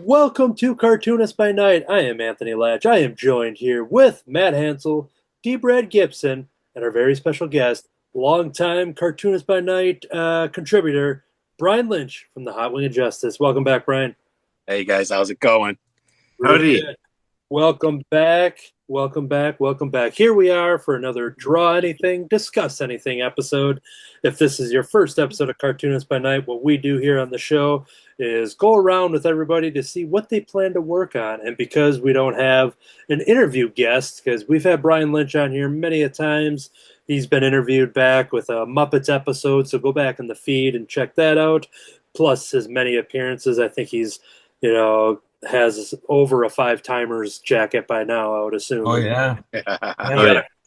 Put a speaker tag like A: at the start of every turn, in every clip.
A: welcome to Cartoonist by Night. I am Anthony Laatsch. I am joined here with Matt Hansel, D. Gibson, and our very special guest, longtime Cartoonist by Night contributor, Brian Lynch from the Hot Wing of Justice. Welcome back, Brian.
B: Hey guys, how's it going?
A: Really good. Welcome back. Welcome back. Welcome back. Here we are for another Draw Anything, Discuss Anything episode. If this is your first episode of Cartoonist by Night, what we do here on the show is go around with everybody to see what they plan to work on. And because we don't have an interview guest, because we've had Brian Lynch on here many a times, he's been interviewed back with a Muppets episode, so go back in the feed and check that out. Plus his many appearances. I think he's, has over a 5-timers jacket by now, I would assume.
C: Oh, yeah.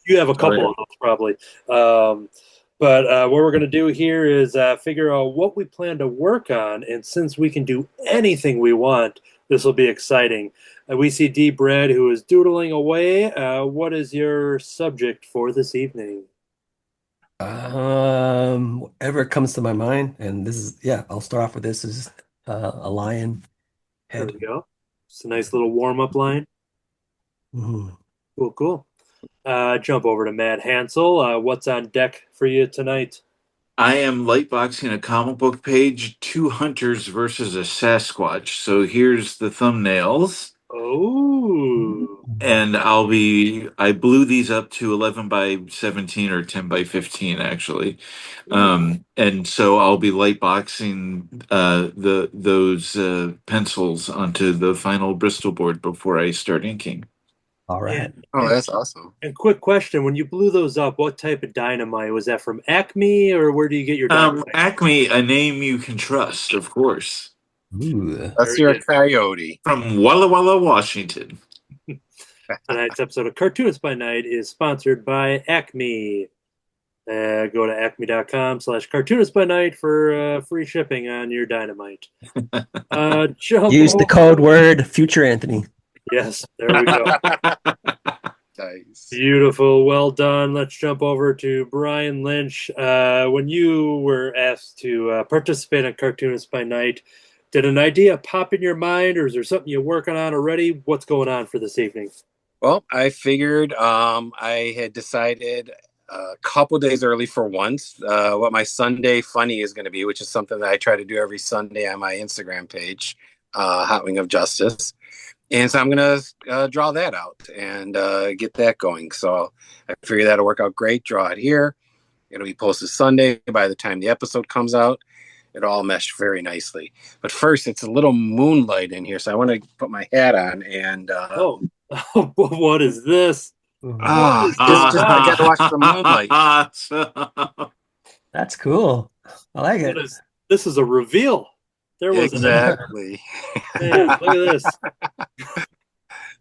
A: You have a couple of those, probably. But what we're going to do here is figure out what we plan to work on. And since we can do anything we want, this will be exciting. We see D. Brad, who is doodling away. What is your subject for this evening?
C: Whatever comes to my mind. And this is, I'll start off with this is a lion head.
A: There we go. It's a nice little warm-up line.
C: Mm-hmm.
A: Cool. Jump over to Matt Hansel. What's on deck for you tonight?
D: I am lightboxing a comic book page, Two Hunters versus a Sasquatch. So here's the thumbnails.
A: Oh.
D: And I blew these up to 11 by 17 or 10 by 15, actually. And so I'll be lightboxing those pencils onto the final Bristol board before I start inking.
C: All right.
B: Oh, that's awesome.
A: And quick question, when you blew those up, what type of dynamite? Was that from Acme, or where do you get your dynamite?
D: Acme, a name you can trust, of course.
C: Ooh.
B: That's your coyote.
D: From Walla Walla, Washington.
A: Tonight's episode of Cartoonist by Night is sponsored by Acme. Go to acme.com/cartoonist by night for free shipping on your dynamite.
C: Use the code word Future Anthony.
A: Yes, there we go.
B: Nice.
A: Beautiful. Well done. Let's jump over to Brian Lynch. When you were asked to participate on Cartoonist by Night, did an idea pop in your mind, or is there something you're working on already? What's going on for this evening?
B: Well, I figured I had decided a couple days early for once what my Sunday funny is going to be, which is something that I try to do every Sunday on my Instagram page, Hot Wing of Justice. And so I'm going to draw that out and get that going. So I figured that'll work out great. Draw it here. It'll be posted Sunday. By the time the episode comes out, it'll all mesh very nicely. But first, it's a little moonlight in here. So I want to put my hat on and...
A: what is this?
B: I got to watch the moonlight.
C: That's cool. I like it.
A: This is a reveal. There was
B: exactly.
A: Man, look at this.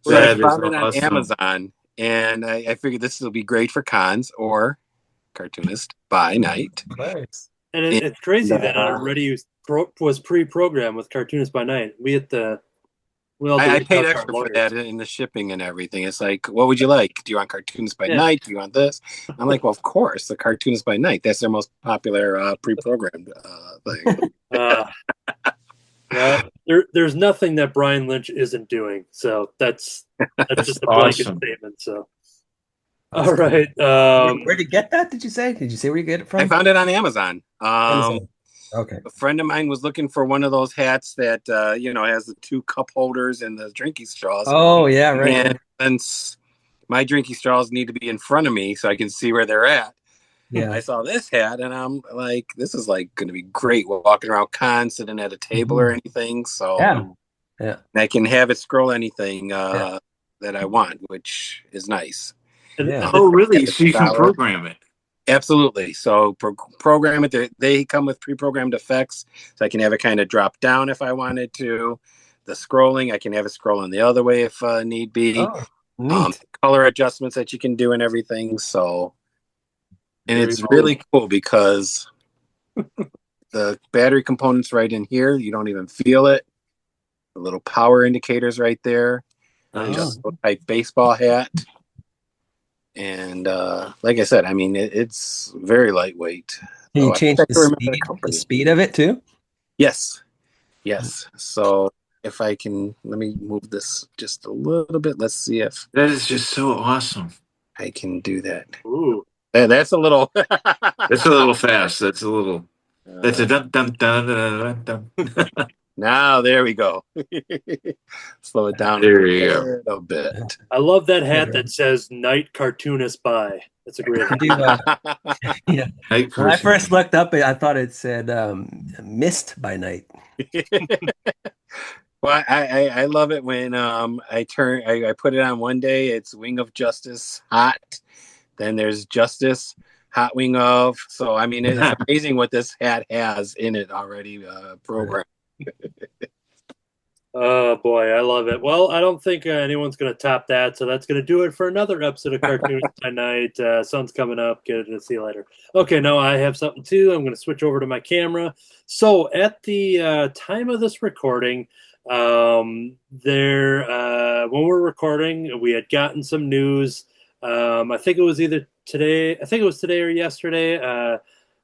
B: So I found it on Amazon, and I figured this will be great for cons or Cartoonist by Night.
C: Nice.
A: And it's crazy that it already was pre-programmed with Cartoonist by Night. I
B: paid extra for that in the shipping and everything. It's like, what would you like? Do you want Cartoonist by Night? Do you want this? I'm like, well, of course, the Cartoonist by Night. That's their most popular pre-programmed thing.
A: There's nothing that Brian Lynch isn't doing. So that's just a blanket statement. So, all right.
C: Where'd you get that? Did you say where you get it from?
B: I found it on Amazon.
C: Okay.
B: A friend of mine was looking for one of those hats that has the 2 cup holders and the drinking straws.
C: Oh yeah, right.
B: And since my drinking straws need to be in front of me so I can see where they're at. Yeah. I saw this hat and I'm like, this is like going to be great. We're walking around cons, sitting at a table or anything. So
C: yeah.
B: And I can have it scroll anything that I want, which is nice.
D: Yeah. Oh, really? So you can program it.
B: Absolutely. So program it. They come with pre-programmed effects, so I can have it kind of drop down if I wanted to. The scrolling, I can have it scrolling the other way if need be.
C: Oh,
B: color adjustments that you can do and everything. So, and it's really cool because the battery components right in here, you don't even feel it. The little power indicators right there. Adjustable type baseball hat. And like I said, I mean, it's very lightweight.
C: Can you change the speed of it too?
B: Yes. So if I can, let me move this just a little bit. Let's see if
D: That is just so awesome.
B: I can do that.
A: Ooh.
B: That's a little.
D: That's a little fast. That's a little. That's a dun dun dun dun dun dun.
B: Now there we go. Slow it down
D: There
B: a
D: you go.
B: little bit.
A: I love that hat that says "Night Cartoonist By." That's a great
C: I
A: hat.
C: do, yeah.
D: Night
C: When I
D: person.
C: first looked up it, I thought it said "Mist by Night."
B: Well, I love it when I put it on one day. It's Wing of Justice hot. Then there's Justice hot wing of. So I mean, it's amazing what this hat has in it already programmed.
A: Oh boy, I love it. Well, I don't think anyone's going to top that, so that's going to do it for another episode of Cartoonist by Night. Sun's coming up. Get it and see you later. Okay, now I have something too. I'm going to switch over to my camera. So at the time of this recording, when we're recording, we had gotten some news. I think it was either today. I think it was today or yesterday.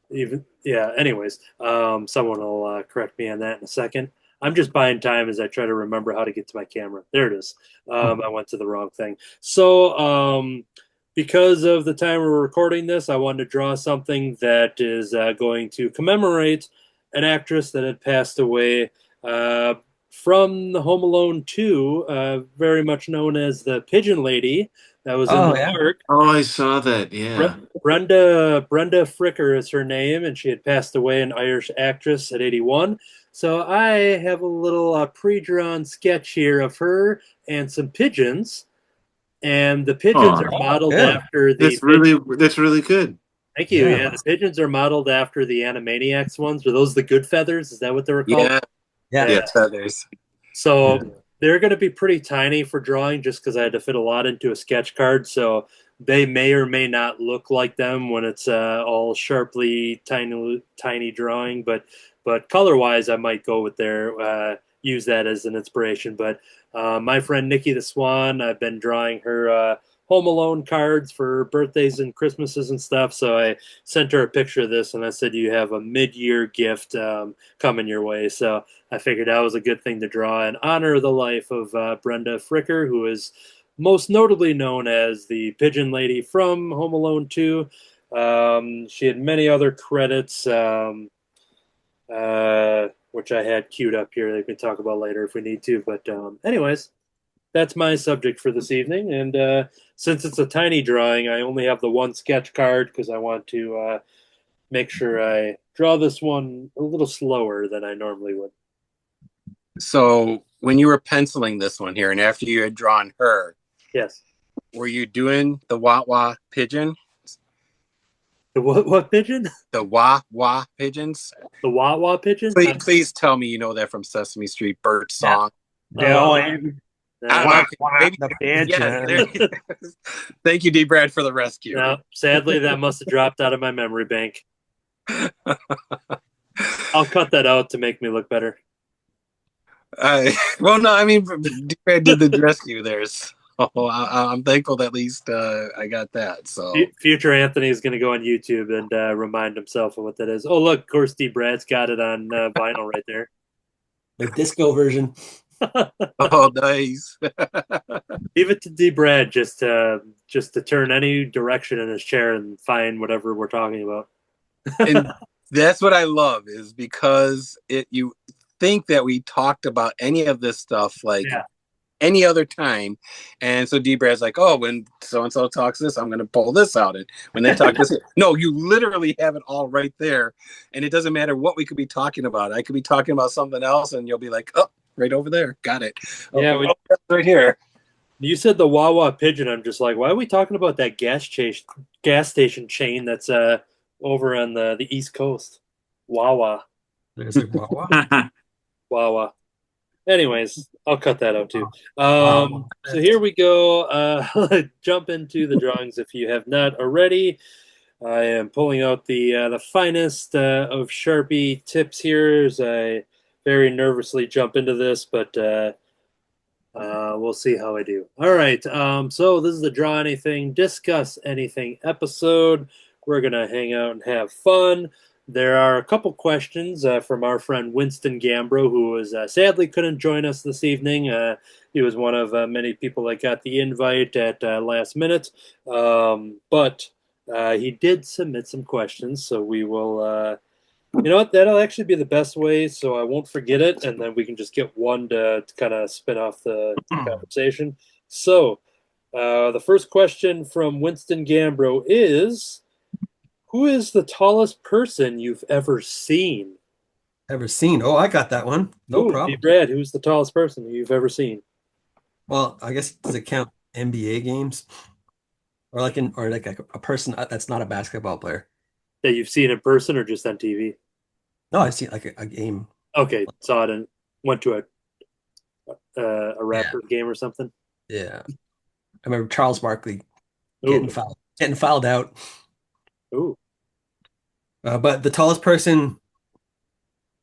A: Anyways, someone will correct me on that in a second. I'm just buying time as I try to remember how to get to my camera. There it is. I went to the wrong thing. So, because of the time we're recording this, I wanted to draw something that is going to commemorate an actress that had passed away from the Home Alone 2, very much known as the Pigeon Lady. That was in the park.
D: Oh, I saw that. Yeah.
A: Brenda Fricker is her name, and she had passed away, an Irish actress at 81. So I have a little pre-drawn sketch here of her and some pigeons, and the pigeons are modeled after the.
D: That's really good.
A: Thank you. Yeah, the pigeons are modeled after the Animaniacs ones. Are those the good feathers? Is that what they were called?
B: Yeah, feathers.
A: So they're going to be pretty tiny for drawing, just because I had to fit a lot into a sketch card. So they may or may not look like them when it's all sharply tiny drawing, but color wise, I might go with their use that as an inspiration. But my friend Nikki the Swan, I've been drawing her Home Alone cards for birthdays and Christmases and stuff. So I sent her a picture of this, and I said, "You have a mid-year gift coming your way." So I figured that was a good thing to draw and honor the life of Brenda Fricker, who is most notably known as the Pigeon Lady from Home Alone 2. She had many other credits, which I had queued up here that we can talk about later if we need to. But anyways, that's my subject for this evening. And since it's a tiny drawing, I only have the one sketch card because I want to make sure I draw this one a little slower than I normally would.
B: So when you were penciling this one here, and after you had drawn her,
A: yes,
B: were you doing the wah-wah pigeon?
A: The what pigeon?
B: The wah-wah pigeons?
A: The wah-wah pigeon?
B: Please tell me you know that from Sesame Street, Bert song.
C: The pigeon.
B: Thank you, D. Brad, for the rescue.
A: No, sadly, that must have dropped out of my memory bank. I'll cut that out to make me look better.
B: Well, no, I mean, D. Brad did the rescue there, so I'm thankful that at least I got that. So
A: future Anthony is going to go on YouTube and remind himself of what that is. Oh, look, of course, D. Brad's got it on vinyl right there.
C: The disco version.
B: Oh, nice.
A: Leave it to D. Brad just to turn any direction in his chair and find whatever we're talking about.
B: And that's what I love, is because you think that we talked about any of this stuff any other time, and so D. Brad's like, oh, when so and so talks this, I'm going to pull this out, and when they talk this, no, you literally have it all right there, and it doesn't matter what we could be talking about. I could be talking about something else, and you'll be like, oh, right over there, got it.
A: Yeah,
B: right here.
A: You said the Wawa pigeon. I'm just like, why are we talking about that gas station chain that's over on the East Coast? Wawa.
C: There's a Wawa.
A: Wawa. Anyways, I'll cut that out too. So here we go. Jump into the drawings if you have not already. I am pulling out the finest of Sharpie tips here as I very nervously jump into this, but we'll see how I do. All right. So this is the Draw Anything, Discuss Anything episode. We're going to hang out and have fun. there are a couple questions from our friend Winston Gambro, who was sadly couldn't join us this evening. He was one of many people that got the invite at last minute, but he did submit some questions, so we will. You know what? That'll actually be the best way, so I won't forget it, and then we can just get one to kind of spin off the conversation. So, the first question from Winston Gambro is, who is the tallest person you've ever seen?
C: Ever seen? Oh, I got that one. No
A: Oh,
C: problem.
A: Brad, who's the tallest person you've ever seen?
C: Well, I guess does it count NBA games or like a person that's not a basketball player?
A: That you've seen in person or just on TV?
C: No, I've seen like a game.
A: Okay, saw it and went to a
C: Yeah,
A: Raptors game or something.
C: yeah. I remember Charles Barkley
A: Ooh,
C: getting fouled out.
A: ooh,
C: But the tallest person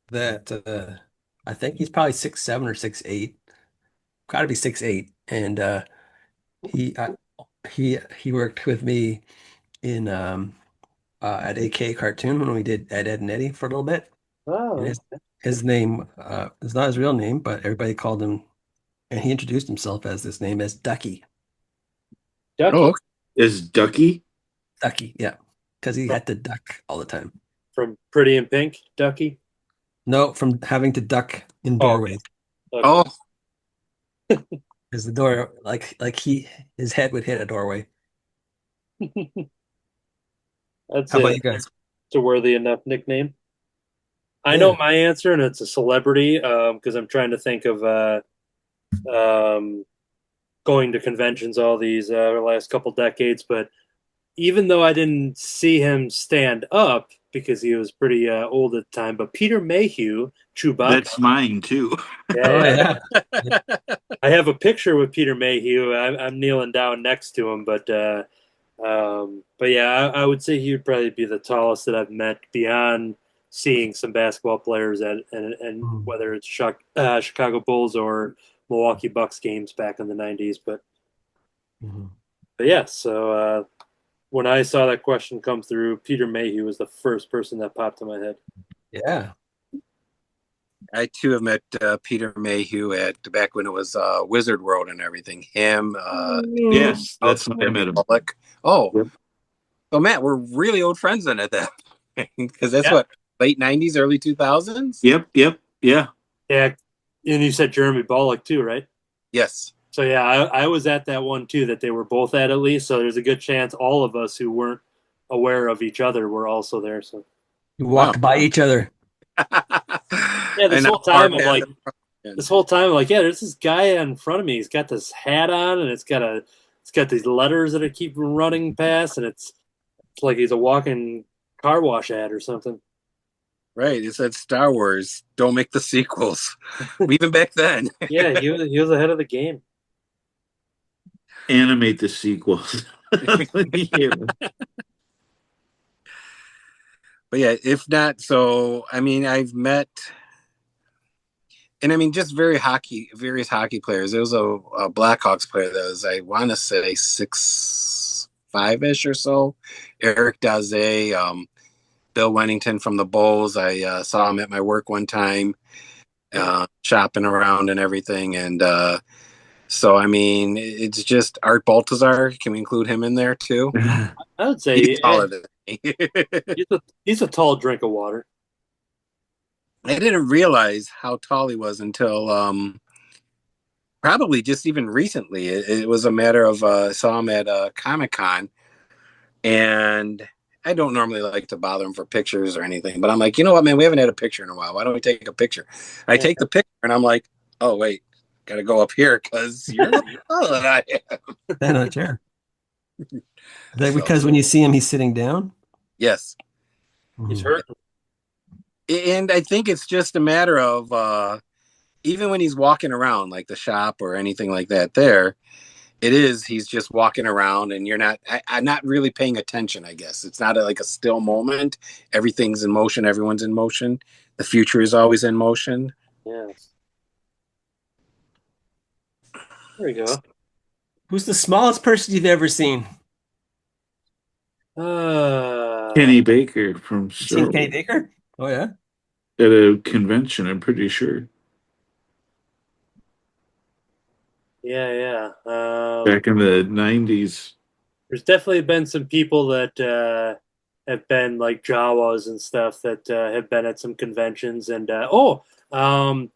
C: that I think he's probably 6'7" or 6'8". Got to be 6'8". And he he worked with me in at AK Cartoon when we did Ed and Eddie for a little bit. And
A: oh,
C: his name is not his real name, but everybody called him, and he introduced himself as this name as Ducky.
A: Ducky
B: Oh, okay.
D: Is Ducky?
C: Ducky, yeah, because he
A: from,
C: had to duck all the time.
A: from Pretty in Pink. Ducky.
C: No, from having to duck in
A: Oh,
C: doorways.
B: oh,
A: okay.
C: Because the door, his head would hit a doorway.
A: That's
C: How about
A: it.
C: you guys?
A: It's a worthy enough nickname. I know
C: Yeah.
A: my answer, and it's a celebrity because I'm trying to think of um, going to conventions all these last couple decades. But even though I didn't see him stand up because he was pretty old at the time, but Peter Mayhew, Chewbacca.
D: That's mine too.
C: Oh
A: Yeah,
C: yeah.
A: I have a picture with Peter Mayhew. I'm kneeling down next to him, but yeah, I would say he would probably be the tallest that I've met beyond seeing some basketball players at and
C: Hmm.
A: whether it's Chicago Bulls or Milwaukee Bucks games back in the '90s.
C: Mhm.
A: But yeah, so when I saw that question come through, Peter Mayhew was the first person that popped in my head.
C: Yeah.
B: I too have met Peter Mayhew at back when it was Wizard World and everything. Him,
D: Yes, that's when I met him.
B: Bullock. Oh,
D: Yep.
B: so Matt, we're really old friends then at that point because that's
A: Yeah,
B: what late '90s, early 2000s.
D: Yep, yeah.
A: yeah, and you said Jeremy Bullock too, right?
B: Yes.
A: So yeah, I was at that one too that they were both at least. So there's a good chance all of us who weren't aware of each other were also there. So
C: You
B: Wow.
C: walked by each other.
A: yeah,
B: And
A: this whole time I'm like, yeah, there's this guy in front of me. He's got this hat on, and it's got these letters that I keep running past, and it's like he's a walking car wash ad or something.
B: right. It said Star Wars. Don't make the sequels. Even back then.
A: Yeah, he was ahead of the game.
D: Animate the sequels. Yeah.
B: But yeah, if not, so I mean, I've met, and I mean, just various hockey players. There was a Blackhawks player that was, I want to say, 6'5" ish or so. Eric Daze, Bill Wennington from the Bulls. I saw him at my work one time, shopping around and everything. And so, I mean, it's just Art Baltazar. Can we include him in there too?
A: I would say
B: He's taller than me.
A: he's a tall drink of water.
B: I didn't realize how tall he was until probably just even recently. It was a matter of I saw him at Comic-Con, and I don't normally like to bother him for pictures or anything, but I'm like, you know what, man, we haven't had a picture in a while. Why don't we take a picture? I
A: Yeah.
B: take the picture, and I'm like, oh wait, got to go up here because you're taller than I am.
C: Stand on a chair. Is that
B: So,
C: because when you see him, he's sitting down?
B: yes,
A: He's
C: Mhm.
A: hurt.
B: and I think it's just a matter of even when he's walking around like the shop or anything like that. He's just walking around and I'm not really paying attention. I guess it's not like a still moment. Everything's in motion. Everyone's in motion. The future is always in motion.
A: Yeah. There we go.
C: Who's the smallest person you've ever seen?
D: Kenny Baker from
C: You
D: Star
C: seen Kenny
D: Wars
C: Baker? Oh yeah.
D: at a convention, I'm pretty sure.
A: Yeah.
D: Back in the 90s.
A: There's definitely been some people that have been like Jawas and stuff that have been at some conventions. And um,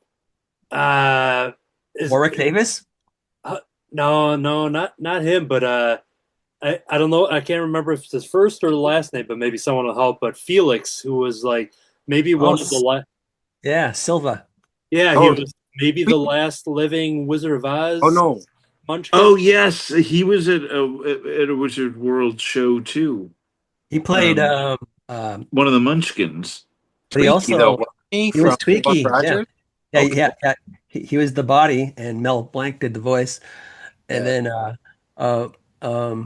A: uh, is
C: Warwick Davis?
A: no, not him, but I don't know. I can't remember if it's his first or the last name, but maybe someone will help. But Felix, who was like maybe
C: Oh,
A: one of the last.
C: yeah, Silva.
A: Yeah, he
B: Oh,
A: was maybe the last living Wizard of
B: oh
A: Oz
B: no.
A: Munchkin.
D: Oh yes, he was at a Wizard World show too.
C: He played
D: Um,
C: um
D: one of the Munchkins.
C: but he
B: Tweaky though,
C: also
B: wasn't he
C: he was
B: from Buck
C: Tweaky. Yeah.
B: Rogers?
C: Yeah,
B: Okay.
C: yeah. He was the body and Mel Blanc did the voice. And
B: Yeah.
C: then uh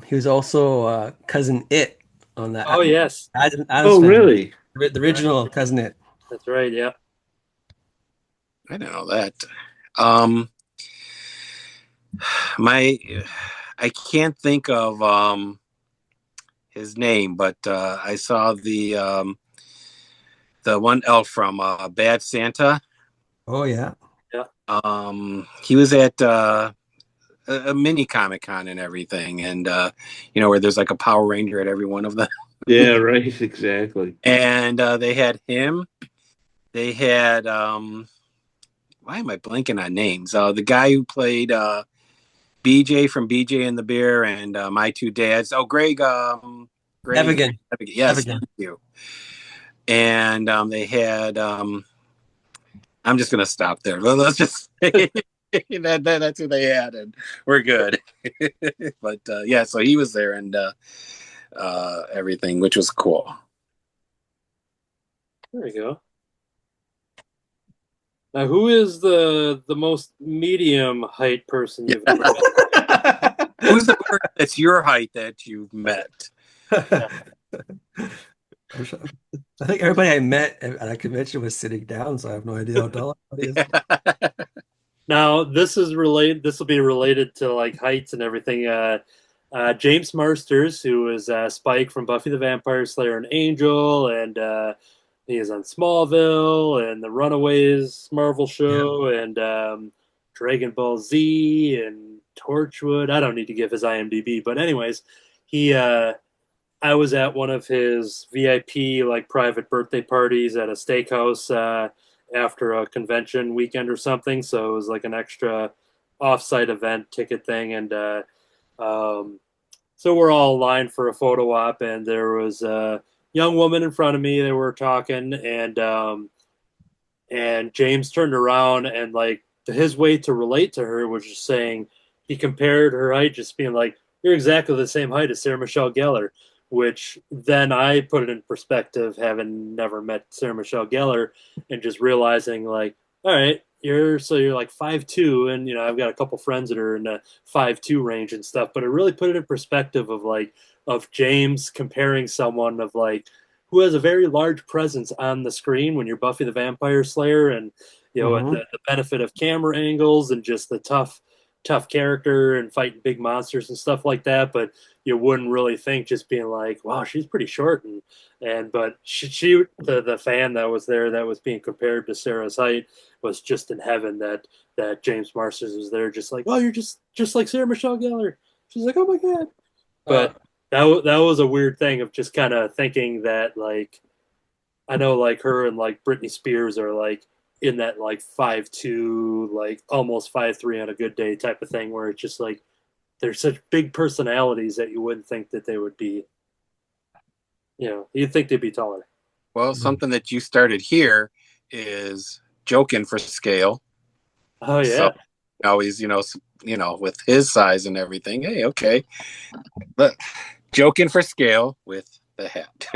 C: he was also cousin It on the
A: Oh yes,
C: Addams
D: Oh
C: Family.
D: really?
C: The original cousin It.
A: that's right. Yeah.
B: I didn't know that. Um, my, I can't think of his name, but I saw the one elf from Bad Santa.
C: Oh yeah.
A: Yeah.
B: He was at a mini Comic Con and everything, and where there's like a Power Ranger at every one of them.
D: Yeah, right, exactly.
B: And they had him. They had why am I blanking on names? The guy who played BJ from BJ and the Bear and My Two Dads. Oh, Greg.
C: Evigan.
B: Yes,
C: Evigan.
B: thank you. And they had. I'm just gonna stop there. Let's just say that's who they had, and we're good. But yeah, so he was there and everything, which was cool.
A: There you go. Now, who is the most medium height person you've ever met?
B: Who's the person that's your height that you've met?
C: I think everybody I met at a convention was sitting down, so I have no idea how tall everybody is.
A: Now, this is related. This will be related to like heights and everything. James Marsters, who is Spike from Buffy the Vampire Slayer and Angel, and he is on Smallville and the Runaways Marvel
C: Yeah.
A: show, and Dragon Ball Z and Torchwood. I don't need to give his IMDb, but anyways, he. I was at one of his VIP like private birthday parties at a steakhouse after a convention weekend or something. So it was like an extra off-site event ticket thing, and um, so we're all lined for a photo op, and there was a young woman in front of me. They were talking, and James turned around and like his way to relate to her was just saying he compared her height, just being like, "You're exactly the same height as Sarah Michelle Gellar." Which then I put it in perspective, having never met Sarah Michelle Gellar, and just realizing like, all right, you're like 5'2", and I've got a couple friends that are in the 5'2" range and stuff. But it really put it in perspective of like of James comparing someone of like who has a very large presence on the screen when you're Buffy the Vampire Slayer, and
C: Mm-hmm.
A: the benefit of camera angles and just the tough character and fighting big monsters and stuff like that. But you wouldn't really think, just being like, wow, she's pretty short, and but she the fan that was there that was being compared to Sarah's height was just in heaven that James Marsters was there, just like, oh, you're just like Sarah Michelle Gellar. She's like, oh my god.
C: Uh,
A: But that was a weird thing of just kind of thinking that like I know like her and like Britney Spears are like in that like 5'2", like almost 5'3" on a good day type of thing, where it's just like they're such big personalities that you wouldn't think that they would be. You'd think they'd be taller.
B: Well, something that you started here is joking for scale.
A: Oh
B: So
A: yeah.
B: always, with his size and everything. Hey, okay, but joking for scale with the hat.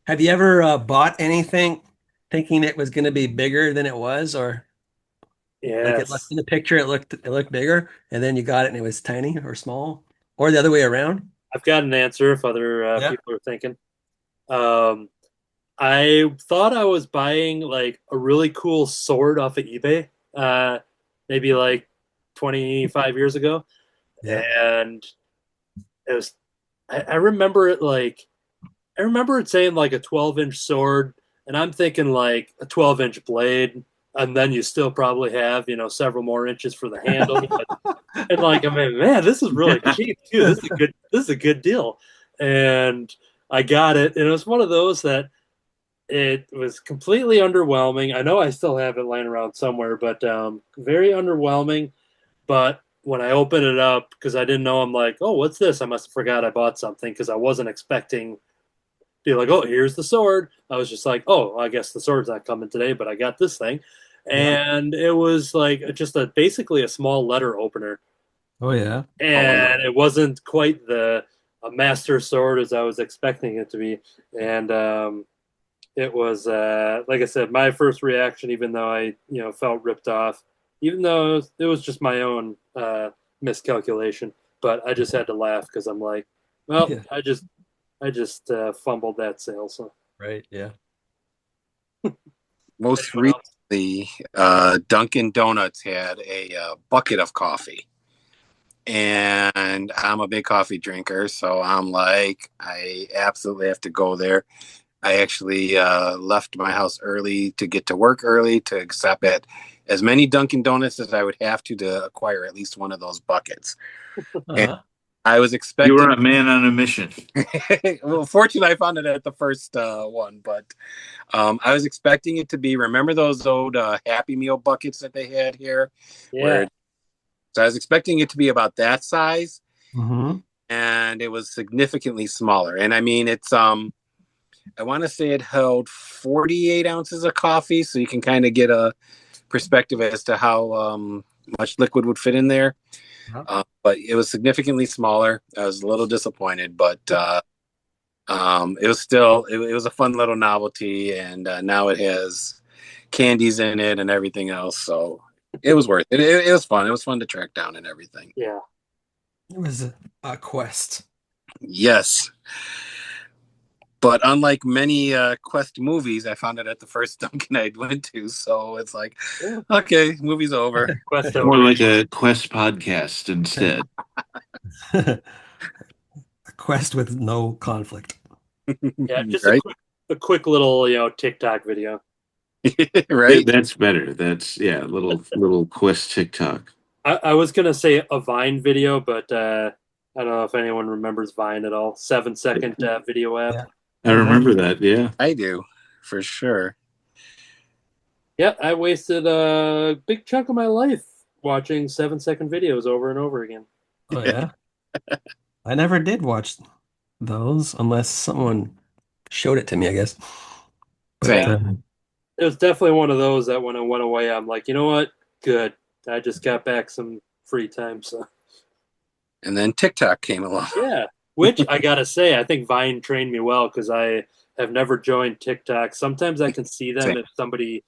C: have you ever bought anything thinking it was going to be bigger than it was, or like it looked
A: Yes.
C: in the picture, it looked bigger, and then you got it and it was tiny or small, or the other way around?
A: I've got an answer if other
C: Yeah.
A: people are thinking. Um, I thought I was buying like a really cool sword off of eBay, maybe like 25 years ago,
C: Yeah.
A: and it was. I remember it like I remember it saying like a 12-inch sword, and I'm thinking like a 12-inch blade, and then you still probably have, several more inches for the handle. And like, I mean, man, this is really cheap too. This is a good deal. And I got it, and it was one of those that it was completely underwhelming. I know I still have it laying around somewhere, but very underwhelming. But when I opened it up, because I didn't know, I'm like, oh, what's this? I must have forgot I bought something because I wasn't expecting to be like, oh, here's the sword. I was just like, oh, I guess the sword's not coming today, but I got this thing.
C: Yeah.
A: And it was like just basically a small letter opener.
C: Oh yeah.
A: And it wasn't quite a master sword as I was expecting it to be. And it was like I said, my first reaction, even though I felt ripped off, even though it was just my own miscalculation, but I just had to laugh because I'm like, well,
C: Yeah.
A: I just fumbled that sale. So
C: Right. Yeah.
B: Most
A: anyone else?
B: recently, Dunkin' Donuts had a bucket of coffee. And I'm a big coffee drinker, so I'm like, I absolutely have to go there. I actually left my house early to get to work early to stop at as many Dunkin' Donuts as I would have to acquire at least one of those buckets. And
C: Uh-huh.
B: I was
D: You
B: expecting.
D: were a man on a mission.
B: Well, fortunately, I found it at the first one, but I was expecting it to be. Remember those old Happy Meal buckets that they had here,
A: Yeah,
B: where so I was expecting it to be about that size,
C: Mm-hmm.
B: and it was significantly smaller. And I mean, it's I want to say it held 48 ounces of coffee, so you can kind of get a perspective as to how much liquid would fit in there.
C: Uh-huh.
B: But it was significantly smaller. I was a little disappointed, but it was still it was a fun little novelty, and now it has candies in it and everything else. So it was worth it. It was fun. It was fun to track down and everything.
A: yeah.
C: It was a quest.
B: Yes. But unlike many Quest movies, I found it at the first Dunkin' I went to. So it's like,
A: Yeah.
B: okay, movie's over.
A: Quest
D: More
A: over.
D: like a Quest podcast instead.
C: A quest with no conflict.
A: Yeah, just
B: Right?
A: a quick little TikTok video.
B: Right?
D: That's better. That's little Quest TikTok.
A: I was gonna say a Vine video, but I don't know if anyone remembers Vine at all. 7-second video app.
C: Yeah.
D: I remember that. Yeah.
B: I do, for sure.
A: Yeah, I wasted a big chunk of my life watching 7-second videos over and over again.
C: Oh yeah. I never did watch those unless someone showed it to me, I guess. But
B: Same.
A: Yeah, it was definitely one of those that when it went away, I'm like, you know what? Good. I just got back some free time, so
B: And then TikTok came along.
A: yeah. Which I gotta say, I think Vine trained me well because I have never joined TikTok. Sometimes I can see them
B: Same.
A: if somebody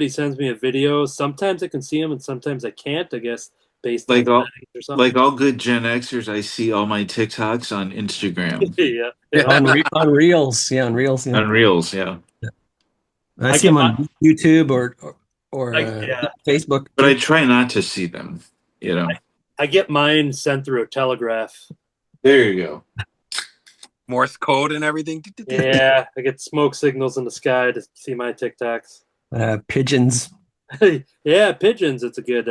A: sends me a video. Sometimes I can see them, and sometimes I can't. I guess based on
D: Like all
A: settings or something.
D: like all good Gen Xers, I see all my TikToks on Instagram.
A: Yeah,
C: on on Reels, yeah, on Reels, yeah.
D: On Reels, yeah.
C: I
A: I
C: see
A: get
C: them
A: my,
C: on YouTube or
A: yeah,
C: Facebook
D: But I
C: too.
D: try not to see them, you know.
A: I get mine sent through a telegraph.
D: There you go.
B: Morse code and everything.
A: Yeah, I get smoke signals in the sky to see my TikToks.
C: Pigeons.
A: Yeah, pigeons. It's a good.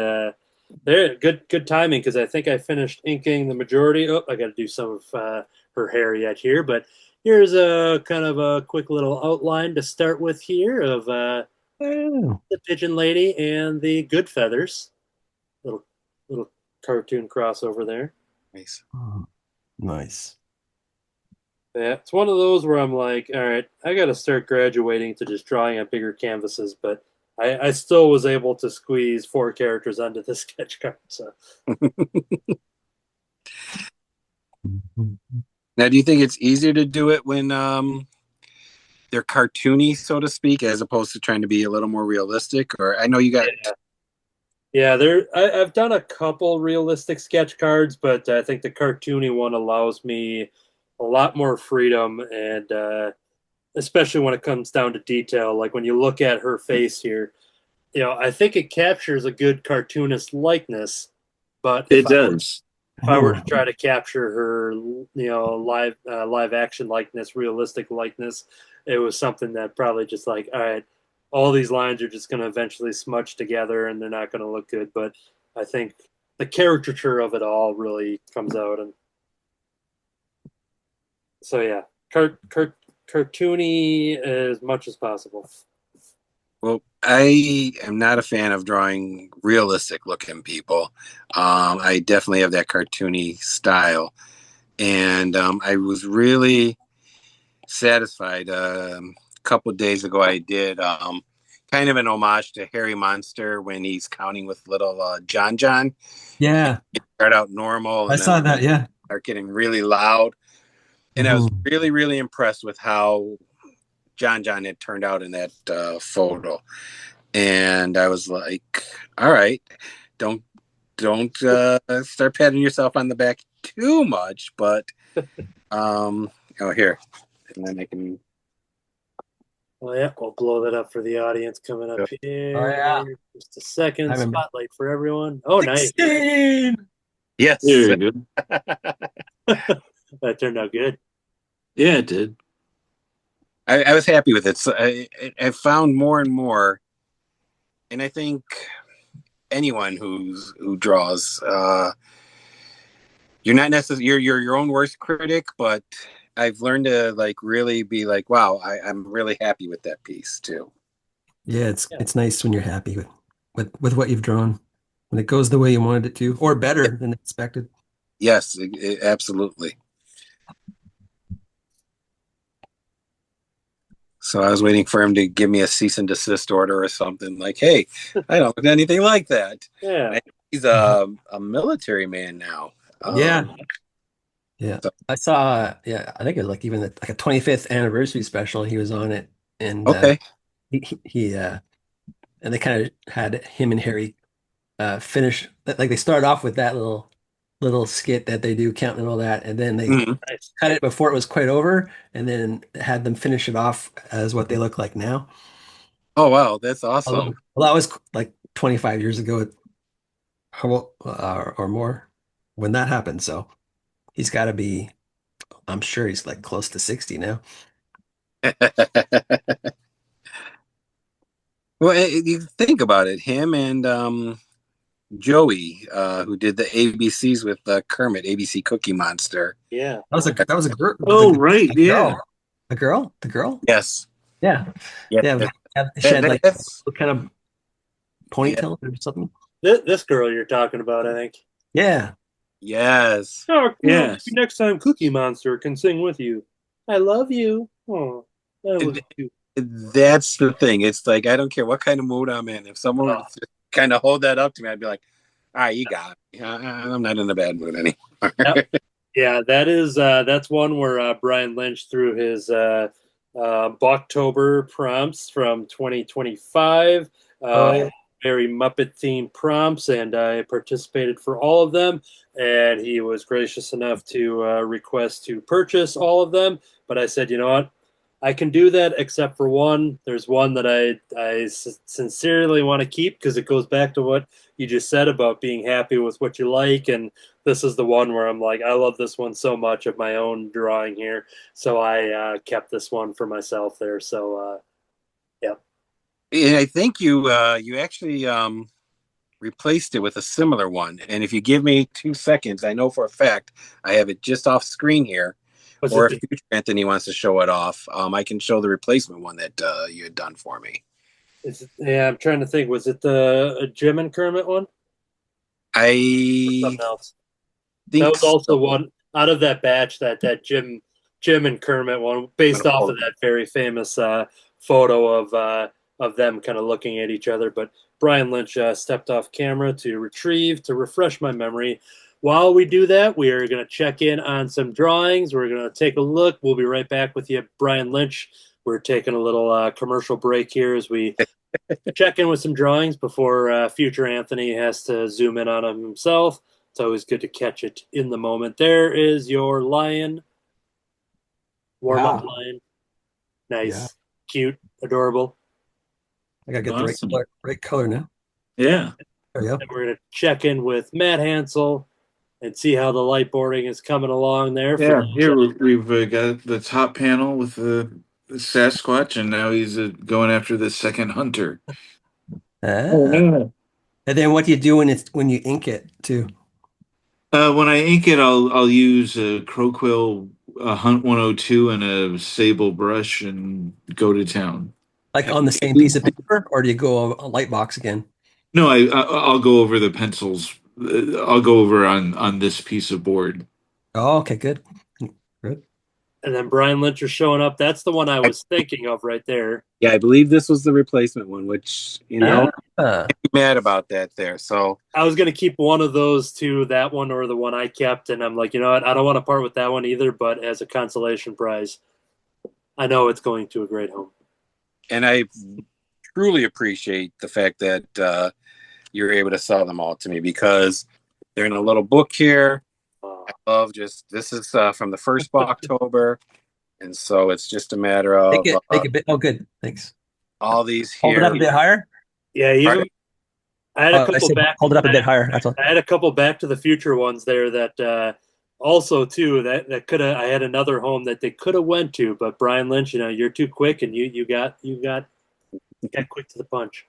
A: They're good timing because I think I finished inking the majority. Oh, I got to do some of her hair yet here, but here's a kind of a quick little outline to start with here of
C: Oh,
A: the pigeon lady and the good feathers. Little cartoon crossover there.
B: Nice.
C: nice.
A: Yeah, it's one of those where I'm like, all right, I got to start graduating to just drawing on bigger canvases, but I still was able to squeeze 4 characters onto the sketch card. So
B: Now, do you think it's easier to do it when they're cartoony, so to speak, as opposed to trying to be a little more realistic? Or I know you got
A: yeah, I've done a couple realistic sketch cards, but I think the cartoony one allows me a lot more freedom, and especially when it comes down to detail. Like when you look at her face here, I think it captures a good cartoonist likeness. But
D: It does.
A: if I were to try to capture her, live action likeness, realistic likeness, it was something that probably just like, all right, all these lines are just going to eventually smudge together and they're not going to look good. But I think the caricature of it all really comes out, and so yeah, cartoony as much as possible.
B: Well, I am not a fan of drawing realistic looking people. I definitely have that cartoony style. And I was really satisfied. A couple of days ago, I did kind of an homage to Harry Monster when he's counting with little John John.
C: Yeah,
B: Start out normal
C: I
B: and
C: saw
B: then
C: that. Yeah.
B: start getting really loud. And I was
C: Mhm.
B: really, really impressed with how John John had turned out in that photo. And I was like, all right, don't start patting yourself on the back too much, but oh, here, and then I can.
A: Well, yeah, we'll blow that up for the audience coming up here.
C: Oh yeah,
A: Just a second.
C: I remember.
A: Spotlight for everyone. Oh, nice.
C: 16.
B: Yes.
D: Very good.
A: That turned out good.
D: Yeah, it did.
B: I was happy with it. So I found more and more, and I think anyone who draws, you're not necessarily you're your own worst critic, but I've learned to like really be like, wow, I'm really happy with that piece too.
C: Yeah, it's nice when you're happy with what you've drawn, when it goes the way you wanted it to, or better than expected.
B: Yes, absolutely. So I was waiting for him to give me a cease and desist order or something like, hey, I don't look anything like that.
A: Yeah.
B: He's a military man now.
C: Yeah, yeah.
B: So,
C: I saw. Yeah, I think it was like even like a 25th anniversary special. He was on it, and
B: okay.
C: he and they kind of had him and Harry finish, like they start off with that little skit that they do counting and all that, and then they
B: Mhm.
A: Nice.
C: cut it before it was quite over, and then had them finish it off as what they look like now.
B: Oh, wow. That's
C: Although,
B: awesome.
C: well, that was like 25 years ago or more when that happened. So he's got to be, I'm sure he's like close to 60 now.
B: Well, you think about it. Him and Joey, who did the ABCs with Kermit, ABC Cookie Monster.
A: Yeah.
C: That was a girl.
D: Oh, right. Yeah.
C: A girl? The girl?
B: Yes.
C: Yeah.
B: Yeah.
C: Yeah. She had like
B: That's,
C: what kind of
B: yeah.
C: ponytail or something.
A: This girl you're talking about, I think.
C: Yeah.
B: Yes.
A: Oh,
D: Yes.
A: maybe next time Cookie Monster can sing with you. I love you. Oh, that was cute.
B: That's the thing. It's like, I don't care what kind of mood I'm in. If someone would kind of hold that up to me, I'd be like, all right, you got it. I'm not in a bad mood anymore.
A: Yep. Yeah, that's one where Brian Lynch threw his Boktober prompts from 2025.
C: Oh,
A: Very Muppet themed prompts, and I participated for all of them. And he was gracious enough to request to purchase all of them. But I said, you know what? I can do that except for one. There's one that I sincerely want to keep because it goes back to what you just said about being happy with what you like. And this is the one where I'm like, I love this one so much of my own drawing here. So I kept this one for myself there. So, yeah.
B: And I think you actually replaced it with a similar one. And if you give me 2 seconds, I know for a fact I have it just off screen here.
A: Was
B: Or
A: it
B: if future Anthony wants to show it off, I can show the replacement one that you had done for me.
A: yeah, I'm trying to think. Was it the Jim and Kermit one? Or
B: I
A: something else? That
B: think
A: was also
B: so.
A: one out of that batch, that Jim and Kermit one, based off of that very famous photo of them kind of looking at each other. But Brian Lynch stepped off camera to refresh my memory. While we do that, we are going to check in on some drawings. We're going to take a look. We'll be right back with you, Brian Lynch. We're taking a little commercial break here as we check in with some drawings before future Anthony has to zoom in on them himself. It's always good to catch it in the moment. There is your lion, warm-up
C: wow.
A: lion. Nice,
C: Yeah.
A: cute, adorable.
C: I gotta get
D: Awesome.
C: the right color now.
D: Yeah.
C: There we go.
A: And we're going to check in with Matt Hansel, and see how the light boarding is coming along there.
D: Yeah, here we've got the top panel with the Sasquatch, and now he's going after the second hunter. Oh,
C: Ah.
D: no.
C: And then what do you do when you ink it too?
D: When I ink it, I'll use a Crowquill Hunt 102 and a sable brush and go to town.
C: Like on the same piece of paper, or do you go a light box again?
D: No, I'll go over the pencils. I'll go over on this piece of board.
C: Oh, okay, good. Good.
A: And then Brian Lynch is showing up. That's the one I was thinking of right there.
B: Yeah, I believe this was the replacement one, which,
C: Ah.
B: mad about that there. So
A: I was going to keep one of those two, that one or the one I kept. And I'm like, you know what? I don't want to part with that one either, but as a consolation prize, I know it's going to a great home.
B: and I truly appreciate the fact that you're able to sell them all to me, because they're in a little book here. I love this is from the 1st of October. And so it's just a matter of
C: Make it bit. Oh, good. Thanks.
B: all these
C: Hold it
B: here.
C: up a bit higher.
A: Yeah, even I had a couple back.
C: Hold it up a bit higher. That's all.
A: I had a couple Back to the Future ones there that also too that could have. I had another home that they could have went to, but Brian Lynch, you know, you're too quick, and you got quick to the punch.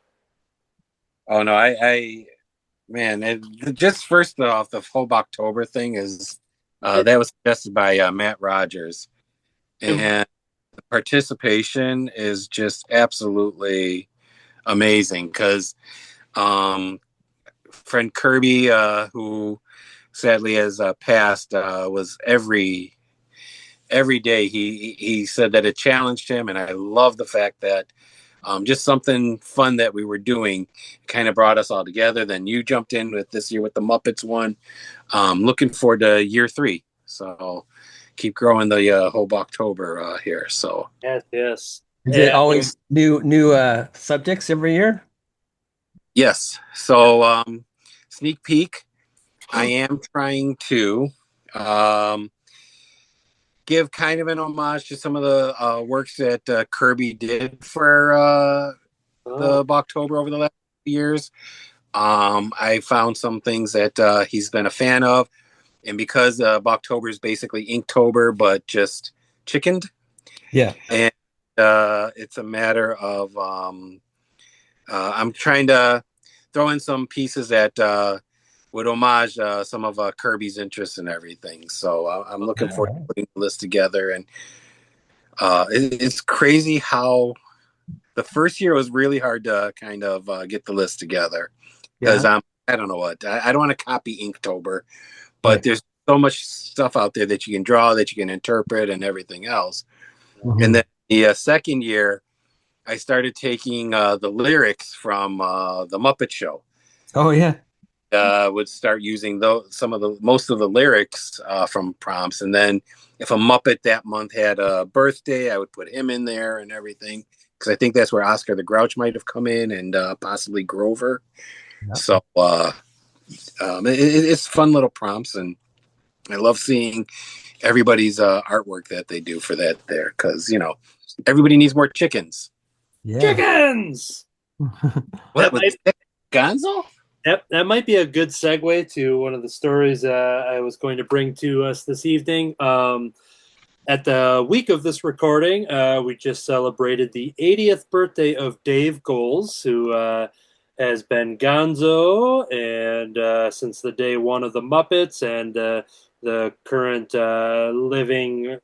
B: Oh no, man, just first off, the whole October thing is that was suggested by Matt Rogers, and the participation is just absolutely amazing, because friend Kirby, who sadly has passed, was every day he said that it challenged him, and I love the fact that just something fun that we were doing kind of brought us all together. Then you jumped in with this year with the Muppets one. Looking forward to year 3. So keep growing the whole October here. So
A: Yes.
C: Is it always new subjects every year?
B: yes. So sneak peek. I am trying to give kind of an homage to some of the works that Kirby did for the October over the last few years. I found some things that he's been a fan of, and because October is basically Inktober, but just chickened.
C: Yeah,
B: and it's a matter of I'm trying to throw in some pieces that would homage some of Kirby's interests and everything. So I'm looking forward to putting the list together, and it's crazy how the first year was really hard to kind of get the list together, because I don't know what I don't want to copy Inktober, but there's so much stuff out there that you can draw, that you can interpret, and everything else. Mm-hmm. And then the second year, I started taking the lyrics from the Muppet Show.
C: Oh yeah.
B: Would start using most of the lyrics from prompts, and then if a Muppet that month had a birthday, I would put him in there and everything, because I think that's where Oscar the Grouch might have come in, and possibly Grover. Yep. So it's fun little prompts, and I love seeing everybody's artwork that they do for that there, because everybody needs more chickens.
C: Yeah.
A: Chickens.
B: What was Gonzo?
A: Yep, that might be a good segue to one of the stories I was going to bring to us this evening. At the week of this recording, we just celebrated the 80th birthday of Dave Goelz, who has been Gonzo and since the day one of the Muppets, and the current living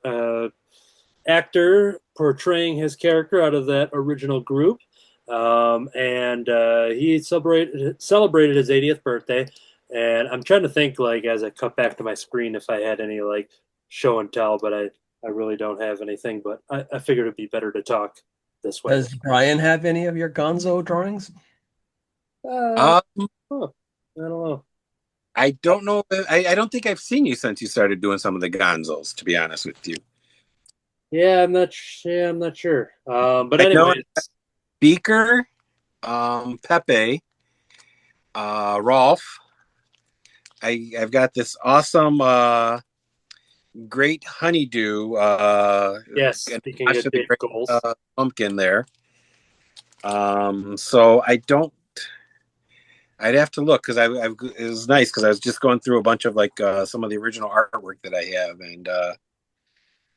A: actor portraying his character out of that original group. And he celebrated his 80th birthday, and I'm trying to think, like, as I cut back to my screen, if I had any like show and tell, but I really don't have anything, but I figured it'd be better to talk this way.
C: Does Brian have any of your Gonzo drawings?
A: I don't know.
B: I don't know. I don't think I've seen you since you started doing some of the Gonzos, to be honest with you.
A: Yeah, I'm not sure. But anyway,
B: Beaker, Pepe, Rolf. I've got this awesome great honeydew.
A: Yes, speaking of Dave Goelz.
B: Pumpkin there. So I I'd have to look because it was nice because I was just going through a bunch of like some of the original artwork that I have, and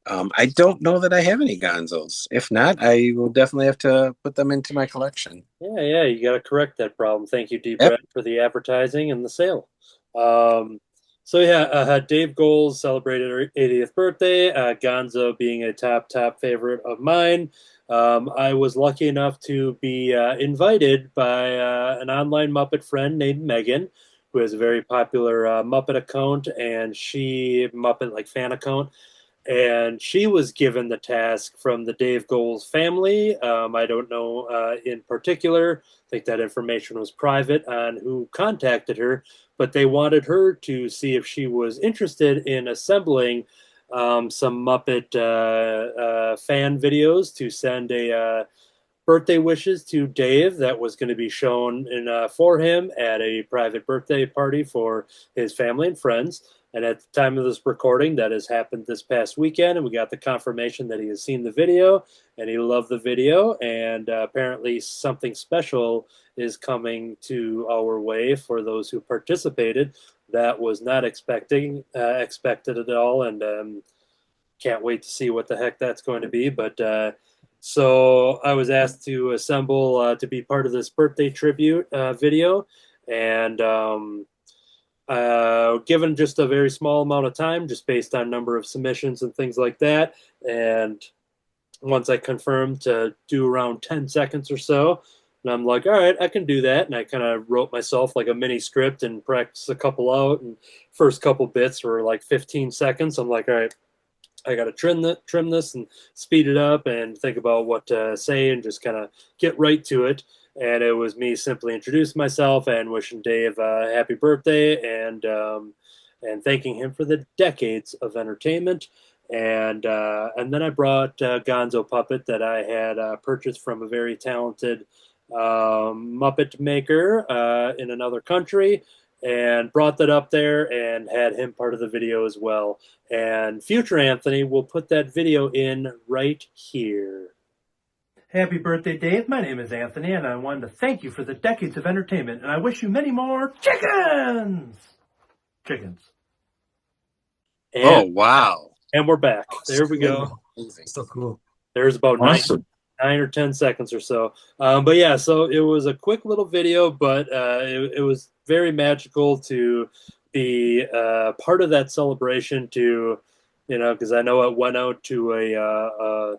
B: I don't know that I have any Gonzos. If not, I will definitely have to put them into my collection.
A: Yeah, you got to correct that problem. Thank you, D.
B: Yep.
A: Brett, for the advertising and the sale. So Dave Goles celebrated her 80th birthday. Gonzo being a top favorite of mine. I was lucky enough to be invited by an online Muppet friend named Megan, who has a very popular Muppet account, and she Muppet like fan account. And she was given the task from the Dave Goles family. I don't know in particular. I think that information was private on who contacted her, but they wanted her to see if she was interested in assembling some Muppet fan videos to send a birthday wishes to Dave that was going to be shown for him at a private birthday party for his family and friends. And at the time of this recording, that has happened this past weekend, and we got the confirmation that he has seen the video and he loved the video. And apparently, something special is coming to our way for those who participated. That was not expected at all, and can't wait to see what the heck that's going to be. But so I was asked to assemble to be part of this birthday tribute video, and given just a very small amount of time, just based on number of submissions and things like that. And once I confirmed to do around 10 seconds or so, and I'm like, all right, I can do that. And I kind of wrote myself like a mini script and practiced a couple out. And first couple bits were like 15 seconds. I'm like, all right, I got to trim this and speed it up and think about what to say and just kind of get right to it. And it was me simply introducing myself and wishing Dave a happy birthday and thanking him for the decades of entertainment. And then I brought Gonzo Puppet that I had purchased from a very talented Muppet maker in another country, and brought that up there and had him part of the video as well. And future Anthony will put that video in right here. Happy birthday, Dave. My name is Anthony, and I wanted to thank you for the decades of entertainment, and I wish you many more chickens! And,
B: Oh, wow.
A: And we're back. There we go.
C: So cool.
A: There's about
D: Awesome.
A: 9 or 10 seconds or so. But yeah, so it was a quick little video, but it was very magical to be part of that celebration to, because I know it went out to a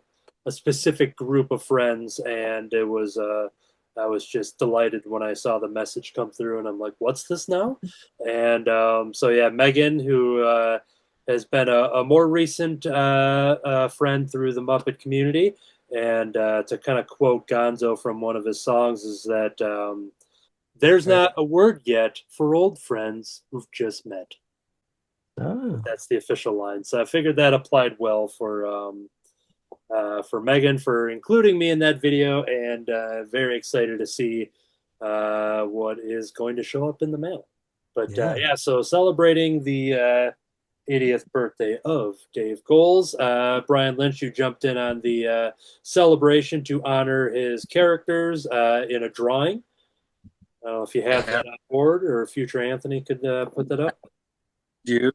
A: specific group of friends, and it was I was just delighted when I saw the message come through, and I'm like, what's this now? And so yeah, Megan, who has been a more recent friend through the Muppet community, and to kind of quote Gonzo from one of his songs is that there's not a word yet for old friends who've just met.
C: Oh.
A: That's the official line. So I figured that applied well for Megan for including me in that video, and very excited to see what is going to show up in the mail. But yeah, so celebrating the 80th birthday of Dave Goles. Brian Lynch, you jumped in on the celebration to honor his characters in a drawing. I don't know if you have that on board, or future Anthony could put that up.
B: You?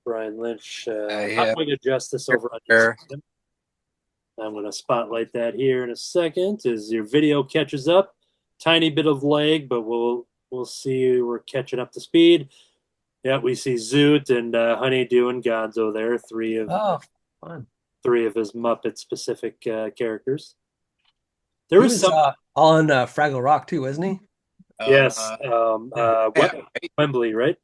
A: Brian Lynch, I'm going to adjust this over on
B: Sure.
A: Instagram. I'm going to spotlight that here in a second as your video catches up. Tiny bit of lag, but we'll see. We're catching up to speed. Yeah, we see Zoot and Honeydew and Gonzo there. Three of his Muppet specific characters. There was some
C: on Fraggle Rock too, wasn't he?
A: Yes, Wembley, right?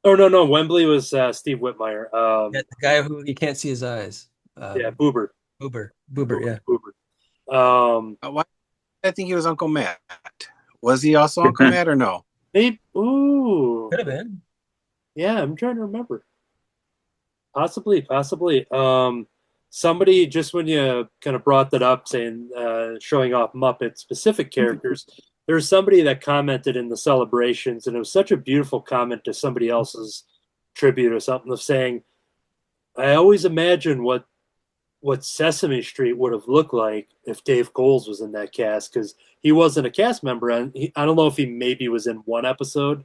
A: Oh no, Wembley was Steve Whitmire.
C: Yeah, the guy who you can't see his eyes.
A: Yeah, Boober,
C: yeah.
A: Boober.
B: Why? I think he was Uncle Matt. Was he also Uncle Matt or no?
A: Maybe. Ooh,
C: Could have been.
A: Yeah, I'm trying to remember. Possibly. Somebody, just when you kind of brought that up, saying showing off Muppet specific characters, there was somebody that commented in the celebrations, and it was such a beautiful comment to somebody else's tribute or something, of saying, I always imagine what what Sesame Street would have looked like if Dave Goelz was in that cast, because he wasn't a cast member, and I don't know if he maybe was in one episode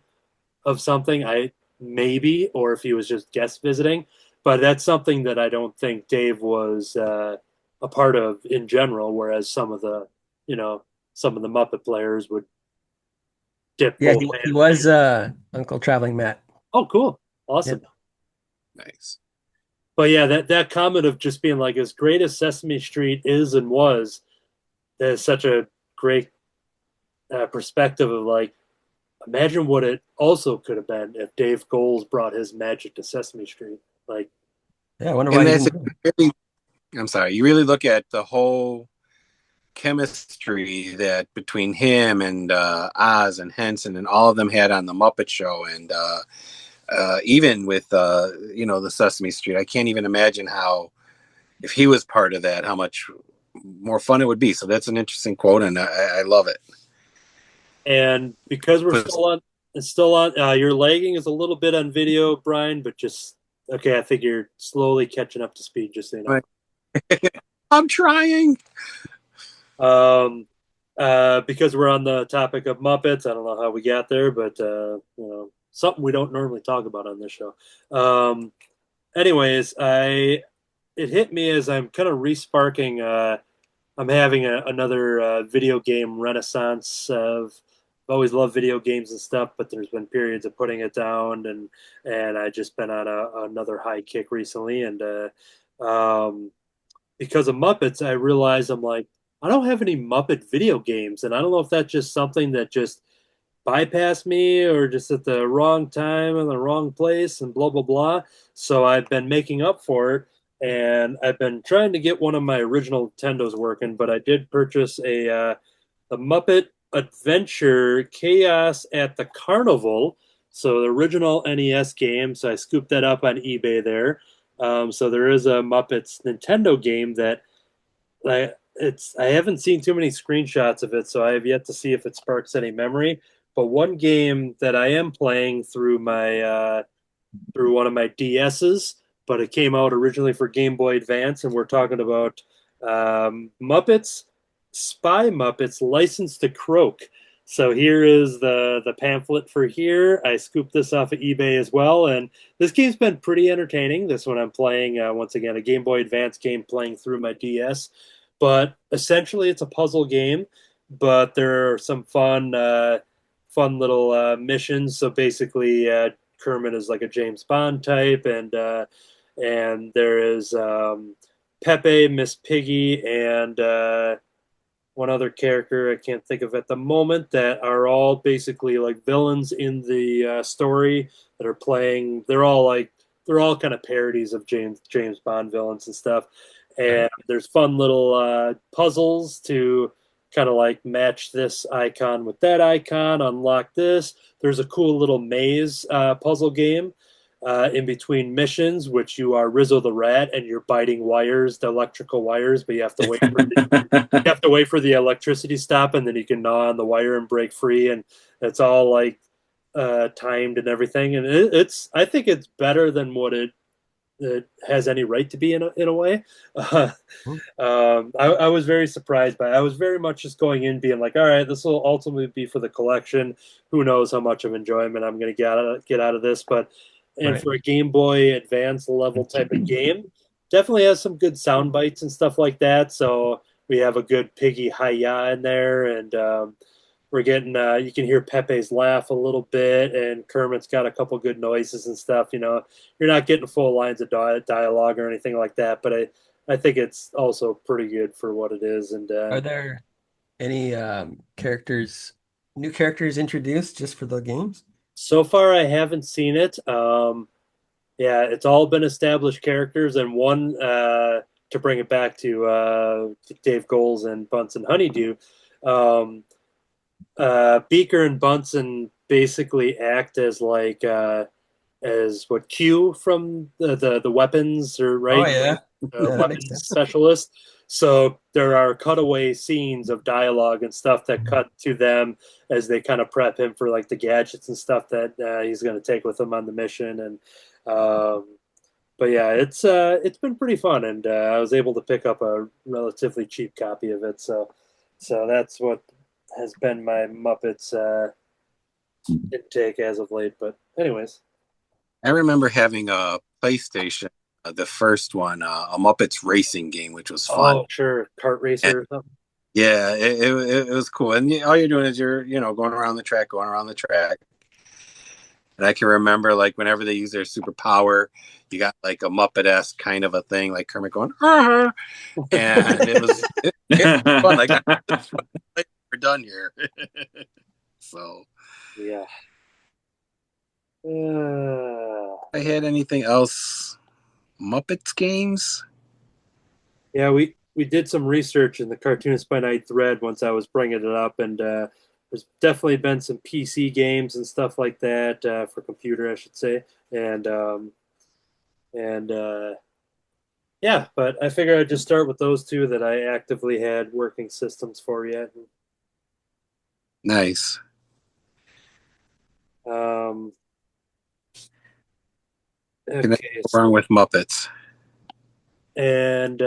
A: of something, or if he was just guest visiting, but that's something that I don't think Dave was a part of in general. Whereas some of the Muppet players would dip
C: Yeah,
A: both
C: he
A: hands.
C: was Uncle Traveling Matt.
A: Oh, cool, awesome.
B: Nice.
A: But yeah, that comment of just being like, as great as Sesame Street is and was, that is such a great perspective of like, imagine what it also could have been if Dave Goelz brought his magic to Sesame Street. Like,
C: Yeah, I wonder why
B: And
C: he
B: that's
C: didn't do
B: really, I'm sorry, you really look at the whole chemistry that between him and Oz and Henson and all of them had on the Muppet Show, and even with the Sesame Street, I can't even imagine how, if he was part of that, how much more fun it would be. So that's an interesting quote, and I love it.
A: and because we're
B: But
A: still on, your lagging is a little bit on video, Brian, but just okay. I think you're slowly catching up to speed. Just so you know.
B: I'm trying.
A: Because we're on the topic of Muppets, I don't know how we got there, but something we don't normally talk about on this show. Anyways, it hit me as I'm kind of resparking. I'm having another video game renaissance. I've always loved video games and stuff, but there's been periods of putting it down, and I just been on another high kick recently, and because of Muppets, I realized I'm like, I don't have any Muppet video games, and I don't know if that's just something that just bypassed me or just at the wrong time in the wrong place and blah blah blah. So I've been making up for it, and I've been trying to get one of my original Nintendos working, but I did purchase a Muppet Adventure Chaos at the Carnival. So the original NES game. So I scooped that up on eBay there. So there is a Muppets Nintendo game that I haven't seen too many screenshots of it, so I have yet to see if it sparks any memory. But one game that I am playing through one of my DSs, but it came out originally for Game Boy Advance, and we're talking about Muppets, Spy Muppets, License to Croak. So here is the pamphlet for here. I scooped this off of eBay as well, and this game's been pretty entertaining. This one I'm playing once again, a Game Boy Advance game playing through my DS. But essentially, it's a puzzle game. But there are some fun little missions. So basically, Kermit is like a James Bond type, and there is Pepe, Miss Piggy, and one other character I can't think of at the moment that are all basically like villains in the story that are playing. They're all kind of parodies of James Bond villains and stuff. And there's fun little puzzles to kind of like match this icon with that icon, unlock this. There's a cool little maze puzzle game in between missions, which you are Rizzo the Rat and you're biting wires, the electrical wires, but you have to wait for you have to wait for the electricity stop, and then you can gnaw on the wire and break free, and it's all like timed and everything. And I think it's better than what it has any right to be in a way. I was very surprised by it. I was very much just going in being like, all right, this will ultimately be for the collection. Who knows how much of enjoyment I'm going to get out of this, but for a Game Boy Advance level type of game, definitely has some good sound bites and stuff like that. So we have a good Piggy hi-ya in there, and we're getting you can hear Pepe's laugh a little bit, and Kermit's got a couple good noises and stuff. You're not getting full lines of dialogue or anything like that, but I think it's also pretty good for what it is. And
C: Are there any new characters introduced just for the games?
A: so far, I haven't seen it. Yeah, it's all been established characters, and one to bring it back to Dave Goelz and Bunsen Honeydew. Um, Beaker and Bunsen basically act as like as what Q from the weapons or
C: Oh
A: right
C: yeah, yeah, that makes
A: weapons
C: sense.
A: specialist. So there are cutaway scenes of dialogue and stuff that cut to them as they kind of prep him for like the gadgets and stuff that he's going to take with him on the mission. And but yeah, it's been pretty fun, and I was able to pick up a relatively cheap copy of it. So that's what has been my Muppets intake as of late. But anyways,
B: I remember having a PlayStation, the first one, a Muppets racing game, which was fun.
A: oh sure, kart
B: And
A: racer or something.
B: yeah, it was cool. And all you're doing is you're, going around the track, going around the track. And I can remember like whenever they use their superpower, you got like a Muppet-esque kind of a thing, like Kermit going, and it was fun. Like we're done here. So
A: Yeah. Uh,
B: I had anything else? Muppets games?
A: yeah, we did some research in the Cartoonist by Night thread once I was bringing it up, and there's definitely been some PC games and stuff like that for computer, I should say, and yeah, but I figure I'd just start with those two that I actively had working systems for yet.
B: Nice.
A: Um,
B: Can I
A: okay,
B: go wrong with Muppets?
A: and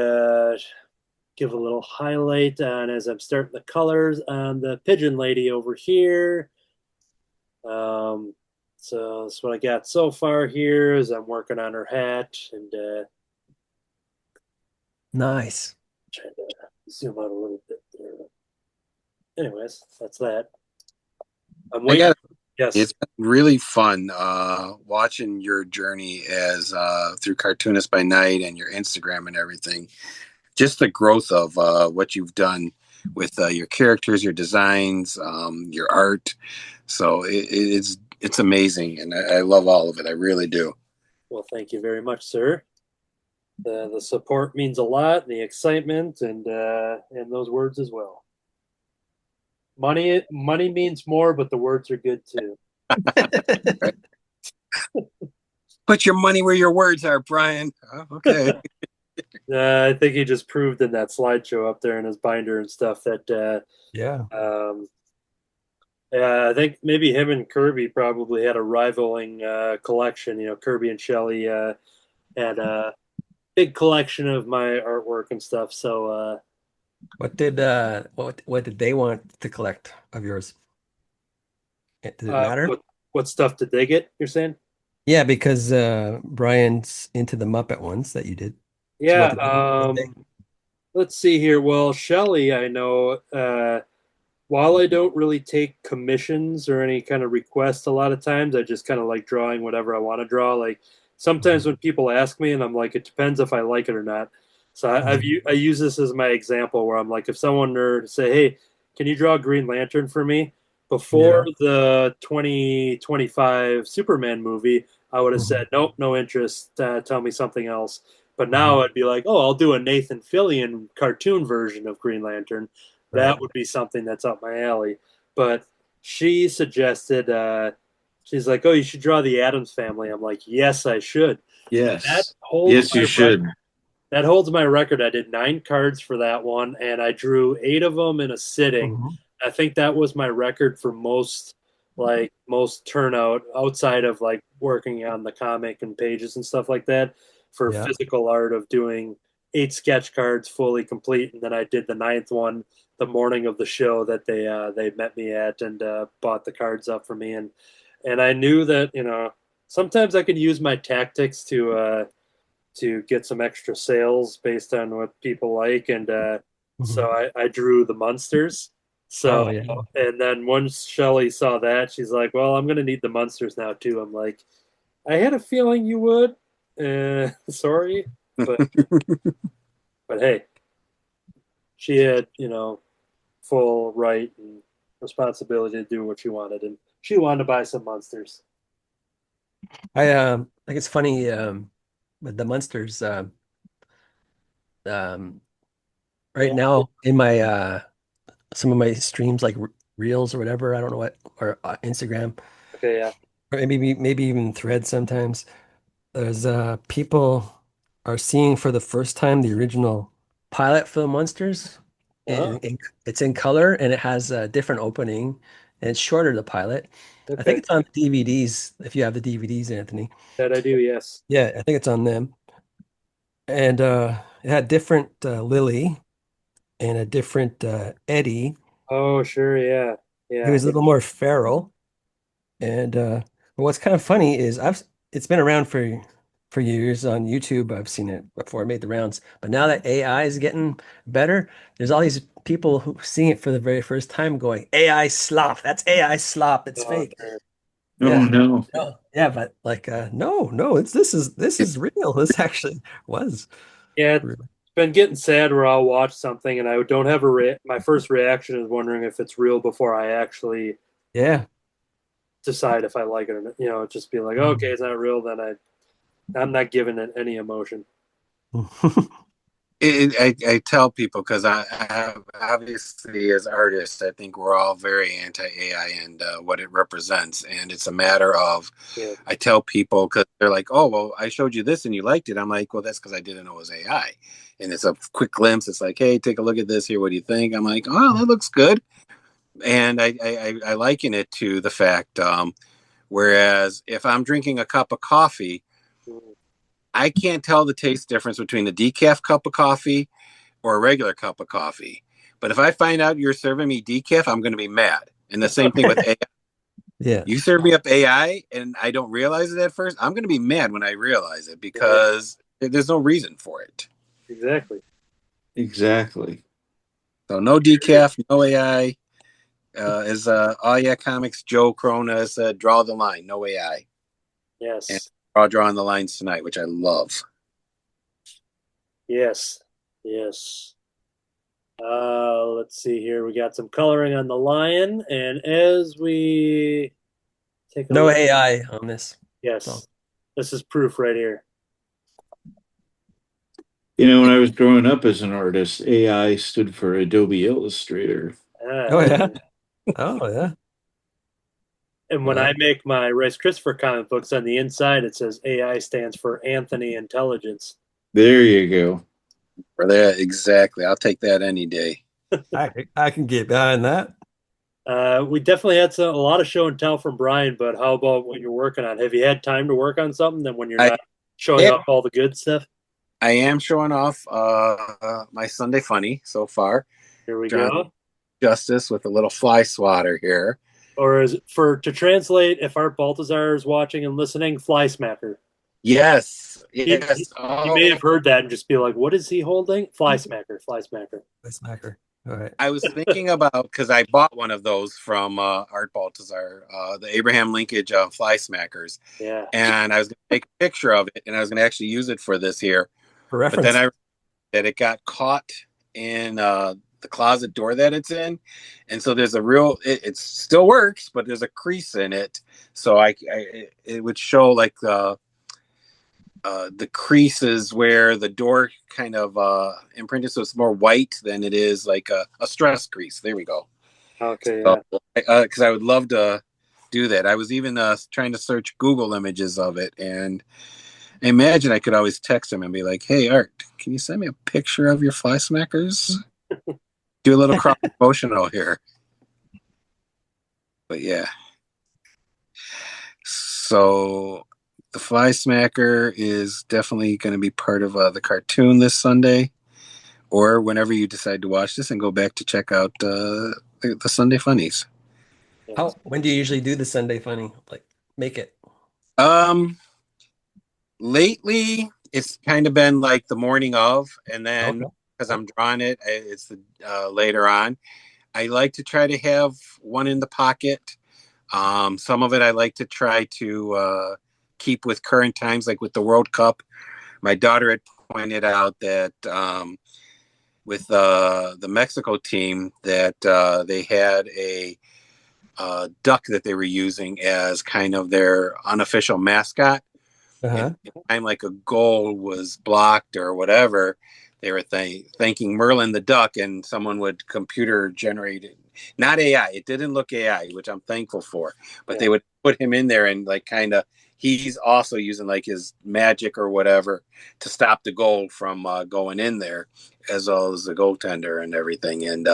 A: give a little highlight on as I'm starting the colors on the pigeon lady over here. So that's what I got so far here as I'm working on her hat and
C: Nice.
A: trying to zoom out a little bit there. Anyways, that's that. I'm
B: I
A: waiting.
B: got
A: Yes.
B: It's been really fun watching your journey as through Cartoonist by Night and your Instagram and everything. Just the growth of what you've done with your characters, your designs, your art. So it's amazing, and I love all of it. I really do.
A: Well, thank you very much, sir. The support means a lot, the excitement, and those words as well. Money means more, but the words are good too.
B: Right? Put your money where your words are, Brian. Oh, okay.
A: I think he just proved in that slideshow up there in his binder and stuff that
C: Yeah.
A: yeah, I think maybe him and Kirby probably had a rivaling collection. You know, Kirby and Shelley had a big collection of my artwork and stuff. So
C: What did they want to collect of yours? Did it matter?
A: what stuff did they get? You're saying?
C: Yeah, because Brian's into the Muppet ones that you did. So
A: Yeah. Let's see here. Well, Shelley, I know. While I don't really take commissions or any kind of requests, a lot of times I just kind of like drawing whatever I want to draw. Like sometimes when people ask me, and I'm like, it depends if I like it or not. So I use this as my example where I'm like, if someone were to say, "Hey, can you draw a Green Lantern for me?" Before
C: Yeah.
A: the 2025 Superman movie, I would have said, "Nope, no interest. Tell me something else." But now
C: Mhm.
A: I'd be like, "Oh, I'll do a Nathan Fillion cartoon version of Green Lantern."
C: Right.
A: That would be something that's up my alley. But she suggested, she's like, "Oh, you should draw the Addams Family." I'm like, "Yes, I should." That
D: Yes.
A: holds
D: Yes,
A: my
D: you
A: record.
D: should.
A: That holds my record. I did 9 cards for that one, and I drew 8 of them in a sitting.
C: Mhm.
A: I think that was my record for most turnout outside of like working on the comic and pages and stuff like that for
C: Yeah.
A: physical art of doing 8 sketch cards fully complete, and then I did the ninth one the morning of the show that they met me at and bought the cards up for me, and I knew that sometimes I could use my tactics to get some extra sales based on what people like. And
C: Mhm.
A: so I drew the Munsters. So,
C: Oh yeah.
A: and then once Shelly saw that, she's like, "Well, I'm going to need the Munsters now, too." I'm like, "I had a feeling you would. Sorry. But, but hey, she had, full right and responsibility to do what she wanted. And she wanted to buy some Munsters.
C: I think it's funny with the Munsters um right
A: Yeah.
C: now in my some of my streams like Reels or whatever, I don't know what, or Instagram,
A: Okay. Yeah.
C: or maybe even Threads sometimes. There's people are seeing for the first time the original pilot for the Monsters.
A: Uh-huh.
C: And it's in color and it has a different opening and it's shorter, the pilot. I think
A: Okay.
C: it's on DVDs if you have the DVDs, Anthony.
A: That I do. Yes.
C: Yeah, I think it's on them. and it had different Lily and a different Eddie,
A: Oh, sure, yeah,
C: who
A: yeah.
C: was a little more feral. And what's kind of funny is it's been around for years on YouTube. I've seen it before it made the rounds. But now that AI is getting better, there's all these people who seeing it for the very first time going, AI slop. That's AI slop. It's
A: Oh,
C: fake.
A: sure.
D: Oh
C: Yeah.
D: no.
C: No. Yeah, but like no, it's this is real. This actually was
A: Yeah, it's
C: real.
A: been getting sad where I'll watch something and I don't have my first reaction is wondering if it's real before I actually
C: Yeah.
A: decide if I like it or not. Just be like, okay, it's not real, then I'm not giving it any emotion.
B: I tell people because I obviously as artists, I think we're all very anti AI and what it represents, and it's a matter of
A: Yeah,
B: I tell people because they're like, "Oh, well, I showed you this and you liked it." I'm like, "Well, that's because I didn't know it was AI," and it's a quick glimpse. It's like, "Hey, take a look at this here. What do you think?" I'm like, "Oh, that looks good," and I liken it to the fact, whereas if I'm drinking a cup of coffee,
A: mm,
B: I can't tell the taste difference between a decaf cup of coffee or a regular cup of coffee. But if I find out you're serving me decaf, I'm going to be mad. And the same thing with AI.
C: Yeah.
B: You serve me up AI and I don't realize it at first, I'm going to be mad when I realize it
A: yeah,
B: because there's no reason for it.
A: exactly.
D: Exactly.
B: So no decaf, no AI. As Oh Yeah Comics Joe Corona said, draw the line, no AI. And
A: Yes,
B: I'll drawing the lines tonight, which I love.
A: yes, yes. Let's see here. We got some coloring on the lion, and as we take a
C: No
A: look,
C: AI on this. So
A: yes, this is proof right here.
D: When I was growing up as an artist, AI stood for Adobe Illustrator.
C: oh
A: Ah,
C: yeah. Oh yeah.
A: and when I
C: Well,
A: make my Rice Christopher comic books, on the inside it says AI stands for Anthony Intelligence.
D: There you go.
B: For that, exactly. I'll take that any day.
C: I can get behind that.
A: We definitely had a lot of show and tell from Brian, but how about what you're working on? Have you had time to work on something then when you're
B: I
A: not showing off all the good stuff?
B: I am showing off my Sunday funny so far.
A: Here we
B: John
A: go.
B: Justice with a little fly swatter here.
A: Or is it to translate, if Art Baltazar is watching and listening, fly smacker.
B: Yes,
A: He, he,
B: yes.
A: he may
B: Oh,
A: have heard that and just be like, what is he holding? Fly smacker, fly smacker.
C: Smacker. All right.
B: I was thinking about because I bought one of those from Art Baltazar, the Abraham Linkage fly smackers,
A: Yeah.
B: and I was going to take a picture of it and I was going to actually use it for this here.
C: For
B: But then
C: reference.
B: I that it got caught in the closet door that it's in, and so there's a real. It still works, but there's a crease in it, so it would show like the creases where the door kind of imprinted, so it's more white than it is like a stress crease. There we go.
A: Okay,
B: So,
A: yeah.
B: because I would love to do that. I was even trying to search Google images of it, and I imagine I could always text him and be like, "Hey, Art, can you send me a picture of your fly smackers? Do a little cross promotional here." But yeah, so the fly smacker is definitely going to be part of the cartoon this Sunday, or whenever you decide to watch this and go back to check out the Sunday funnies.
A: Yes.
C: When do you usually do the Sunday funny? Like make it.
B: Um, Lately it's kind of been like the morning of, and then
C: Okay.
B: because I'm drawing it, it's the later on. I like to try to have one in the pocket. Some of it I like to try to keep with current times, like with the World Cup. My daughter had pointed out that with the Mexico team that they had a duck that they were using as kind of their unofficial mascot. And
C: Uh-huh.
B: time like a goal was blocked or whatever, they were thanking Merlin the duck, and someone would computer generate it. Not AI. It didn't look AI, which I'm thankful for. But
A: Yeah.
B: they would put him in there and like kind of he's also using like his magic or whatever to stop the goal from going in there, as well as the goaltender and everything. And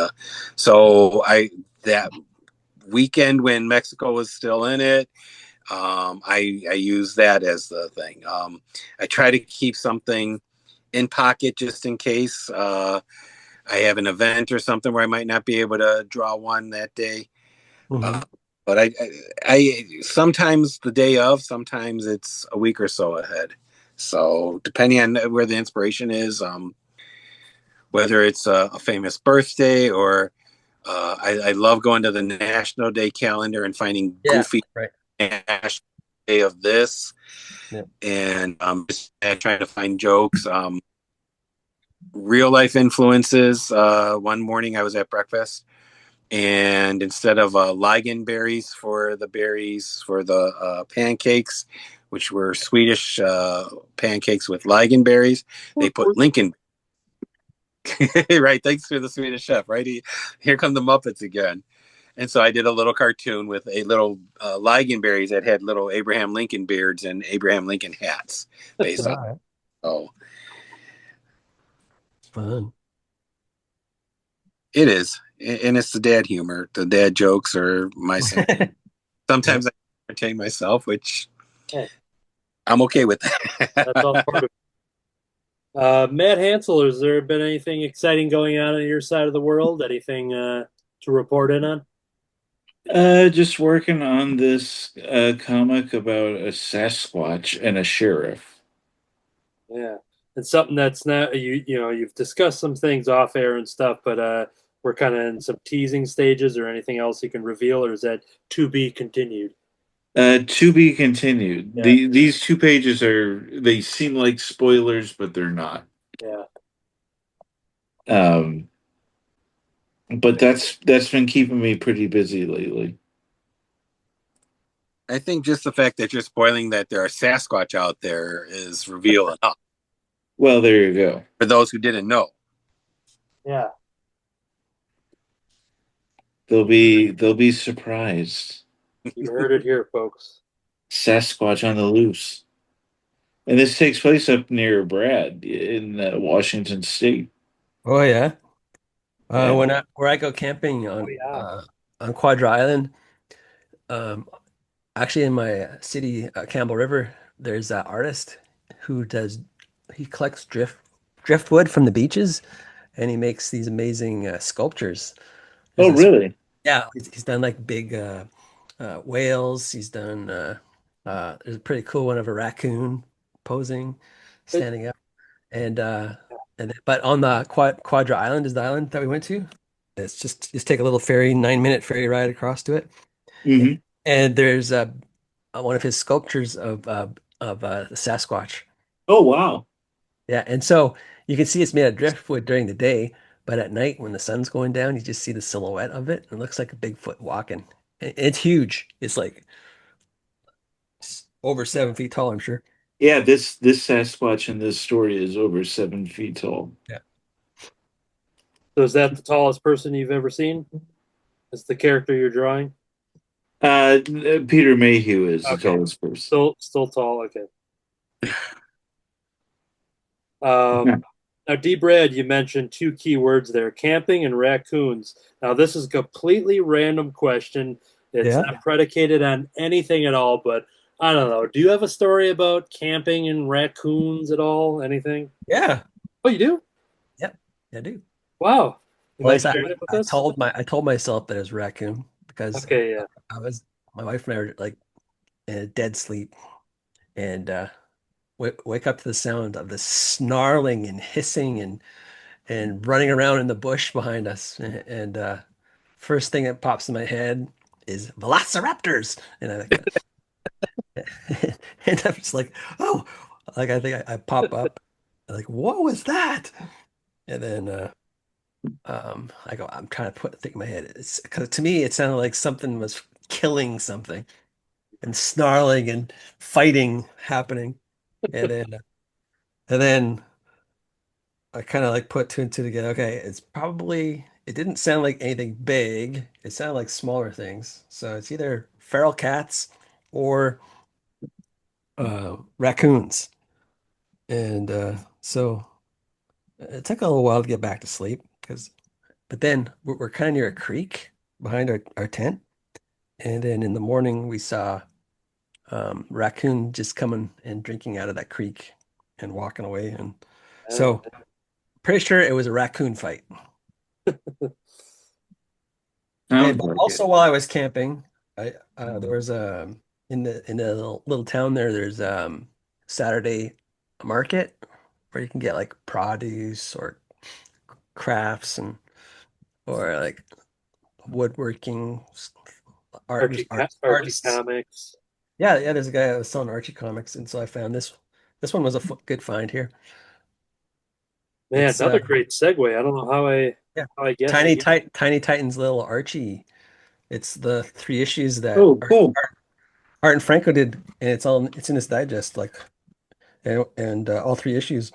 B: so I that weekend when Mexico was still in it, I use that as the thing. I try to keep something in pocket just in case I have an event or something where I might not be able to draw one that day.
C: Hmm.
B: Uh, but I sometimes the day of, sometimes it's a week or so ahead. So depending on where the inspiration is, whether it's a famous birthday or I love going to the National Day calendar and finding
C: Yeah,
B: goofy
C: right.
B: National Day of this,
C: Yeah.
B: and just trying to find jokes. Real life influences. One morning I was at breakfast, and instead of ligon berries for the pancakes, which were Swedish pancakes with ligon berries, they put Lincoln. Right, thanks for the Swedish chef. Right, here come the Muppets again. And so I did a little cartoon with a little ligon berries that had little Abraham Lincoln beards and Abraham Lincoln hats based
C: All
B: on.
C: right.
B: Oh,
C: Fun.
B: it is, and it's the dad humor. The dad jokes are my.
C: Yep.
B: Sometimes I entertain myself, which
A: Hey,
B: I'm okay with
A: that's all
B: that.
A: part of it. Matt Hansel, has there been anything exciting going on your side of the world? Anything to report in on?
D: Just working on this comic about a Sasquatch and a sheriff.
A: Yeah, it's something that's not you've discussed some things off air and stuff, but we're kind of in some teasing stages, or anything else you can reveal, or is that to be continued?
D: To be continued.
A: Yeah,
D: These two pages they seem like spoilers, but they're not.
A: yeah.
D: Um, but that's been keeping me pretty busy lately.
B: I think just the fact that you're spoiling that there are Sasquatch out there is reveal enough
D: Well, there you go.
B: for those who didn't know.
A: Yeah.
D: They'll be surprised.
A: You heard it here, folks.
D: Sasquatch on the loose. And this takes place up near Brad in Washington State.
C: Oh yeah.
D: Yeah.
C: Where I go camping
A: Oh yeah.
C: on Quadra Island, um, actually in my city, Campbell River, there's an artist who does he collects driftwood from the beaches, and he makes these amazing sculptures. There's
D: Oh,
C: this
D: really?
C: Yeah, he's done like big whales. He's done there's a pretty cool one of a raccoon posing, standing up, and but on the Quadra Island is the island that we went to. It's just take a little ferry, 9 minute ferry ride across to it,
D: Hmm.
C: and there's one of his sculptures of the Sasquatch.
D: Oh, wow.
C: Yeah, and so you can see it's made of driftwood during the day, but at night when the sun's going down, you just see the silhouette of it. It looks like a Bigfoot walking. It's huge. It's like over 7 feet tall, I'm sure.
D: Yeah, this Sasquatch in this story is over 7 feet tall.
C: Yeah.
A: So is that the tallest person you've ever seen? Is the character you're drawing?
D: Peter Mayhew is the
A: Okay.
D: tallest person.
A: Still tall. Okay. Now, D. Brad, you mentioned two key words there: camping and raccoons. Now, this is a completely random question. It's
C: Yeah.
A: not predicated on anything at all, but I don't know. Do you have a story about camping and raccoons at all? Anything?
C: Yeah.
A: Oh, you do?
C: Yep. I do.
A: Wow. You
C: Well,
A: mind sharing it with us?
C: I told myself that it was a raccoon because
A: Okay, yeah.
C: I was my wife and I were like in a dead sleep and wake up to the sound of the snarling and hissing and running around in the bush behind us. And first thing that pops in my head is velociraptors. And and I'm just like, oh, like I think I pop up, like, what was that? And then I go, I'm trying to think in my head. It's because to me it sounded like something was killing something and snarling and fighting happening. And then and then I kind of like put two and two together. Okay, it didn't sound like anything big. It sounded like smaller things. So it's either feral cats or raccoons. And so it took a little while to get back to sleep but then we're kind of near a creek behind our tent. And then in the morning we saw raccoon just coming and drinking out of that creek and walking away. And So pretty sure it was a raccoon fight. And
D: Sounds
C: but
D: like
C: also
D: it.
C: while I was camping, I there was in the little town there, there's Saturday market where you can get like produce or crafts and or like woodworking
A: Archie, Archie
C: artists.
A: comics.
C: Yeah, yeah, there's a guy that was selling Archie comics, and so I found this one was a good find here.
A: Man,
C: It's
A: another great segue. I don't know
C: yeah,
A: how I guessed it.
C: Tiny Titans Little Archie. It's the three issues that
D: Oh, cool.
C: Art and Franco did, and it's in this digest, like and all three issues.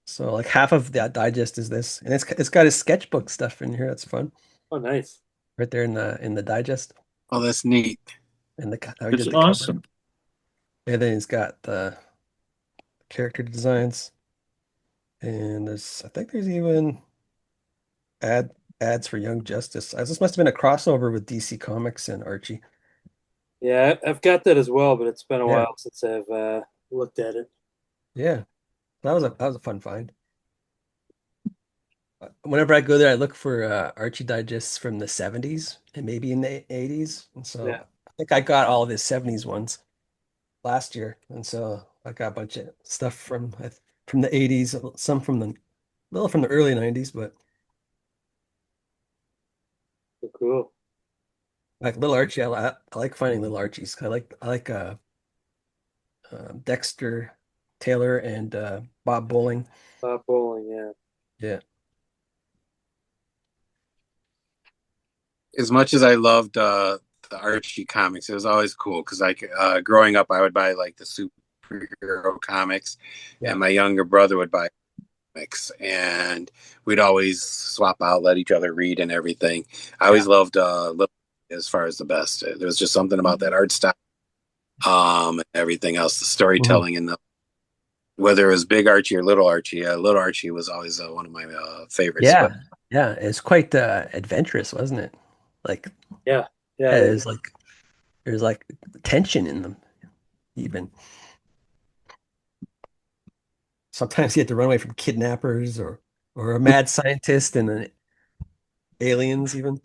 C: So like half of that digest is this, and it's got his sketchbook stuff in here. That's fun,
A: Oh, nice.
C: right there in the digest,
B: Oh, that's neat.
C: and how he
D: It's
C: did the cover,
D: awesome.
C: and then he's got the character designs, and I think there's even ad ads for Young Justice. This must have been a crossover with DC Comics and Archie.
A: Yeah, I've got that as well, but it's been a
C: Yeah,
A: while since I've looked at it.
C: yeah, that was a fun find. Whenever I go there, I look for Archie digests from the 70s and maybe in the 80s. And
A: Yeah,
C: so I think I got all of his 70s ones last year. And so I got a bunch of stuff from the 80s, some from the little from the early 90s, but
A: so cool.
C: like Little Archie, I like finding Little Archies. I like Dexter Taylor and Bob Bowling.
A: Bowling, yeah.
C: Yeah.
B: As much as I loved the Archie comics, it was always cool because growing up, I would buy like the superhero comics,
C: Yeah.
B: and my younger brother would buy comics, and we'd always swap out, let each other read and everything. I
C: Yeah.
B: always loved Little as far as the best. There was just something about that art style, and everything else, the
C: Mhm.
B: storytelling, and whether it was Big Archie or Little Archie. Little Archie was always one of my favorites. But
C: Yeah. Yeah. It's quite adventurous, wasn't it? Like,
A: Yeah, yeah,
C: yeah,
A: it is.
C: there's like tension in them even. Sometimes you have to run away from kidnappers or a mad scientist and then aliens even.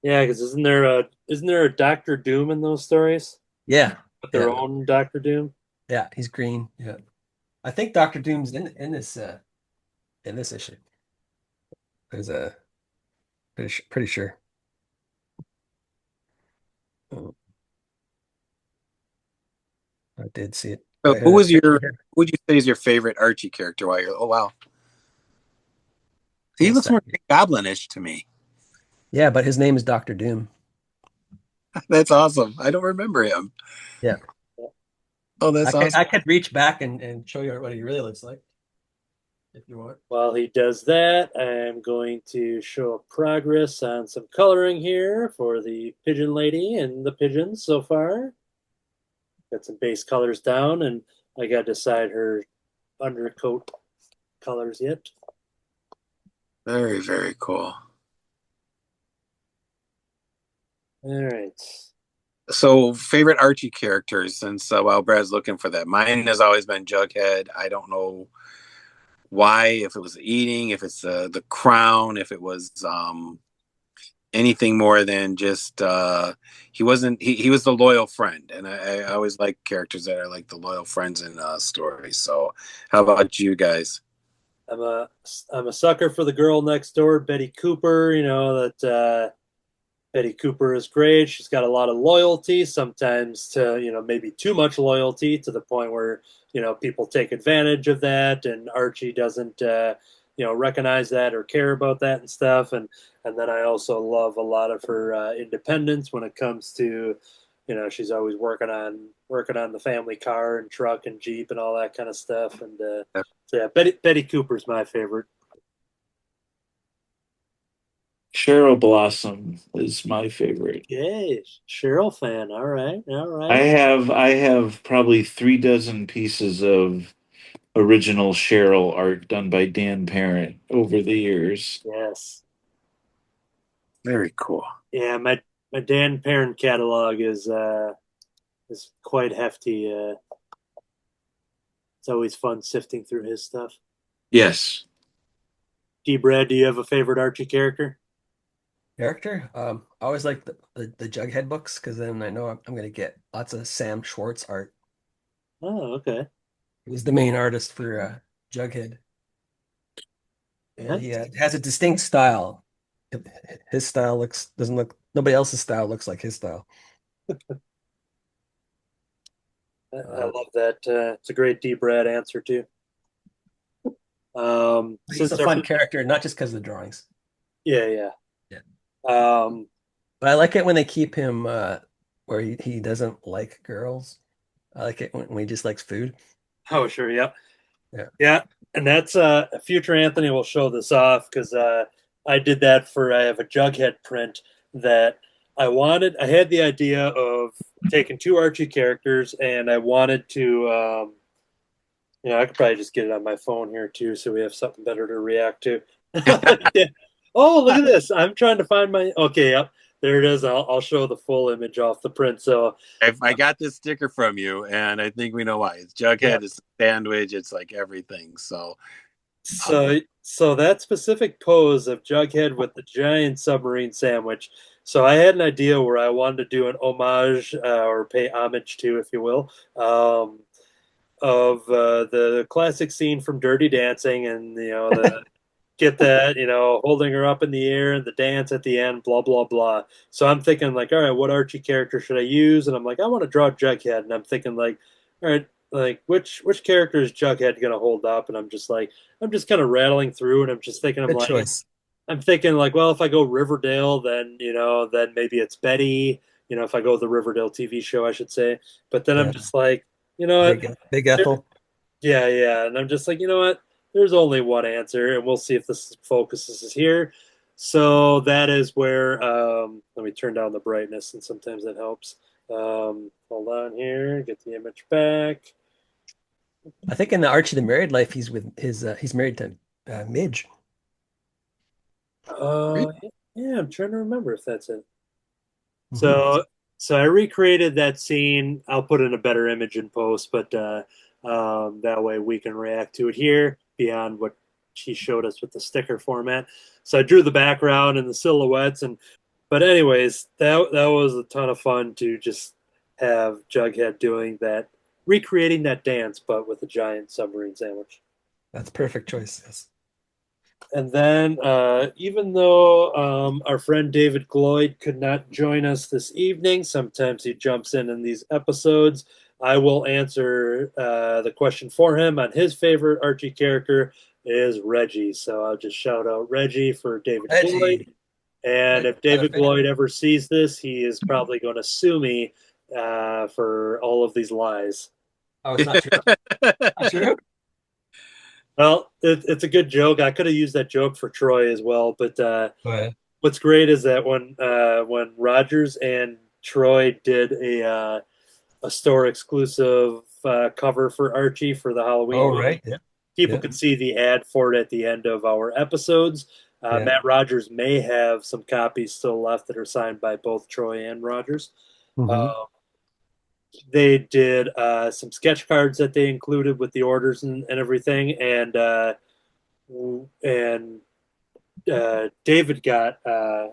A: Yeah, because isn't there a Doctor Doom in those stories?
C: Yeah.
A: With their
C: Yeah.
A: own Doctor Doom?
C: Yeah, he's green. Yeah. I think Dr. Doom's in this issue. There's a pretty sure. Oh, I did see it.
B: so,
C: I had a picture here.
B: who would you say is your favorite Archie character? While you're, oh wow, he
C: One
B: looks more
C: second.
B: goblinish to me.
C: Yeah, but his name is Dr. Doom.
B: That's awesome. I don't remember him.
C: Yeah.
B: Oh,
C: I
B: that's
C: could
B: awesome.
C: I could reach back and show you what he really looks like if you want.
A: While he does that, I'm going to show a progress on some coloring here for the pigeon lady and the pigeons so far. Got some base colors down, and I got to decide her undercoat colors yet.
B: Very, very cool.
A: All right.
B: So, favorite Archie characters since while Brad's looking for that, mine has always been Jughead. I don't know why, if it was eating, if it's the crown, if it was anything more than just he wasn't he was the loyal friend, and I always like characters that are like the loyal friends in stories. So, how about you guys?
A: I'm a I'm a sucker for the girl next door, Betty Cooper. You know that Betty Cooper is great. She's got a lot of loyalty, sometimes to, maybe too much loyalty to the point where, people take advantage of that, and Archie doesn't, recognize that or care about that and stuff. And then I also love a lot of her independence when it comes to, she's always working on the family car and truck and Jeep and all that kind of stuff. And so yeah, Betty Cooper's my favorite.
D: Cheryl Blossom is my favorite.
A: Yay, Cheryl fan. All right, all
D: I
A: right.
D: have I have probably 3 dozen pieces of original Cheryl art done by Dan Parent over the years.
A: Yes.
B: Very cool.
A: Yeah, my Dan Parent catalog is quite hefty. It's always fun sifting through his stuff.
D: Yes.
A: D. Brad, do you have a favorite Archie character?
C: Character? I always like the Jughead books because then I know I'm gonna get lots of Sam Schwartz art.
A: Oh, okay.
C: He was the main artist for Jughead,
A: Yeah.
C: and he has a distinct style. His style doesn't look nobody else's style looks like his style.
A: I love that. It's a great D. Brad answer too.
C: He's a
A: Since our
C: fun character, not just because of the drawings.
A: yeah, yeah.
C: Yeah.
A: Um,
C: But I like it when they keep him where he doesn't like girls. I like it when he just likes food.
A: oh, sure, yeah.
C: Yeah.
A: Yeah, and that's future Anthony will show this off because I did that for I have a Jughead print that I wanted. I had the idea of taking two Archie characters, and I wanted to. I could probably just get it on my phone here too, so we have something better to react to. Yeah. Oh, look at this! I'm trying to find my. Okay, yep, there it is. I'll show the full image off the print. So
B: I got this sticker from you, and I think we know why. It's
A: yeah.
B: Jughead, it's a sandwich, it's like everything.
A: So that specific pose of Jughead with the giant submarine sandwich. So I had an idea where I wanted to do an homage or pay homage to, if you will, of the classic scene from Dirty Dancing, and the get that holding her up in the air and the dance at the end, blah blah blah. So I'm thinking like, all right, what Archie character should I use? And I'm like, I want to draw Jughead, and I'm thinking like, all right, like which character is Jughead gonna hold up? And I'm just kind of rattling through, and I'm just thinking,
C: Good choice.
A: I'm thinking like, well, if I go Riverdale, then then maybe it's Betty. If I go the Riverdale TV show, I should say. But then I'm
C: Yeah.
A: just like, you know what?
C: Big Ethel.
A: Yeah, yeah. And I'm just like, you know what? There's only one answer, and we'll see if this focuses here. So that is where, let me turn down the brightness, and sometimes that helps. Hold on here, get the image back.
C: I think in the Archie the Married Life, he's married to Midge.
A: Uh, yeah, I'm trying to remember if that's it.
C: Mhm.
A: So, so I recreated that scene. I'll put in a better image in post, but that way we can react to it here beyond what she showed us with the sticker format. So I drew the background and the silhouettes, and but anyways, that was a ton of fun to just have Jughead doing that, recreating that dance, but with a giant submarine sandwich.
C: That's a perfect choice. Yes.
A: And then, even though our friend David Gloyd could not join us this evening, sometimes he jumps in these episodes. I will answer the question for him on his favorite Archie character is Reggie. So I'll just shout out Reggie for David Gloyd.
C: Reggie.
A: And if
C: Not a
A: David
C: fan.
A: Gloyd ever sees this, he is probably going to sue me for all of these lies.
C: Oh, it's not true. Not true.
A: Well, it's a good joke. I could have used that joke for Troy as well, but
C: Go ahead.
A: what's great is that when Rogers and Troy did a store exclusive cover for Archie for the Halloween
C: Oh,
A: movie,
C: right. Yeah.
A: people
C: Yeah.
A: could see the ad for it at the end of our episodes.
C: Yeah.
A: Matt Rogers may have some copies still left that are signed by both Troy and Rogers.
C: Mhm.
A: They did some sketch cards that they included with the orders and everything, and David got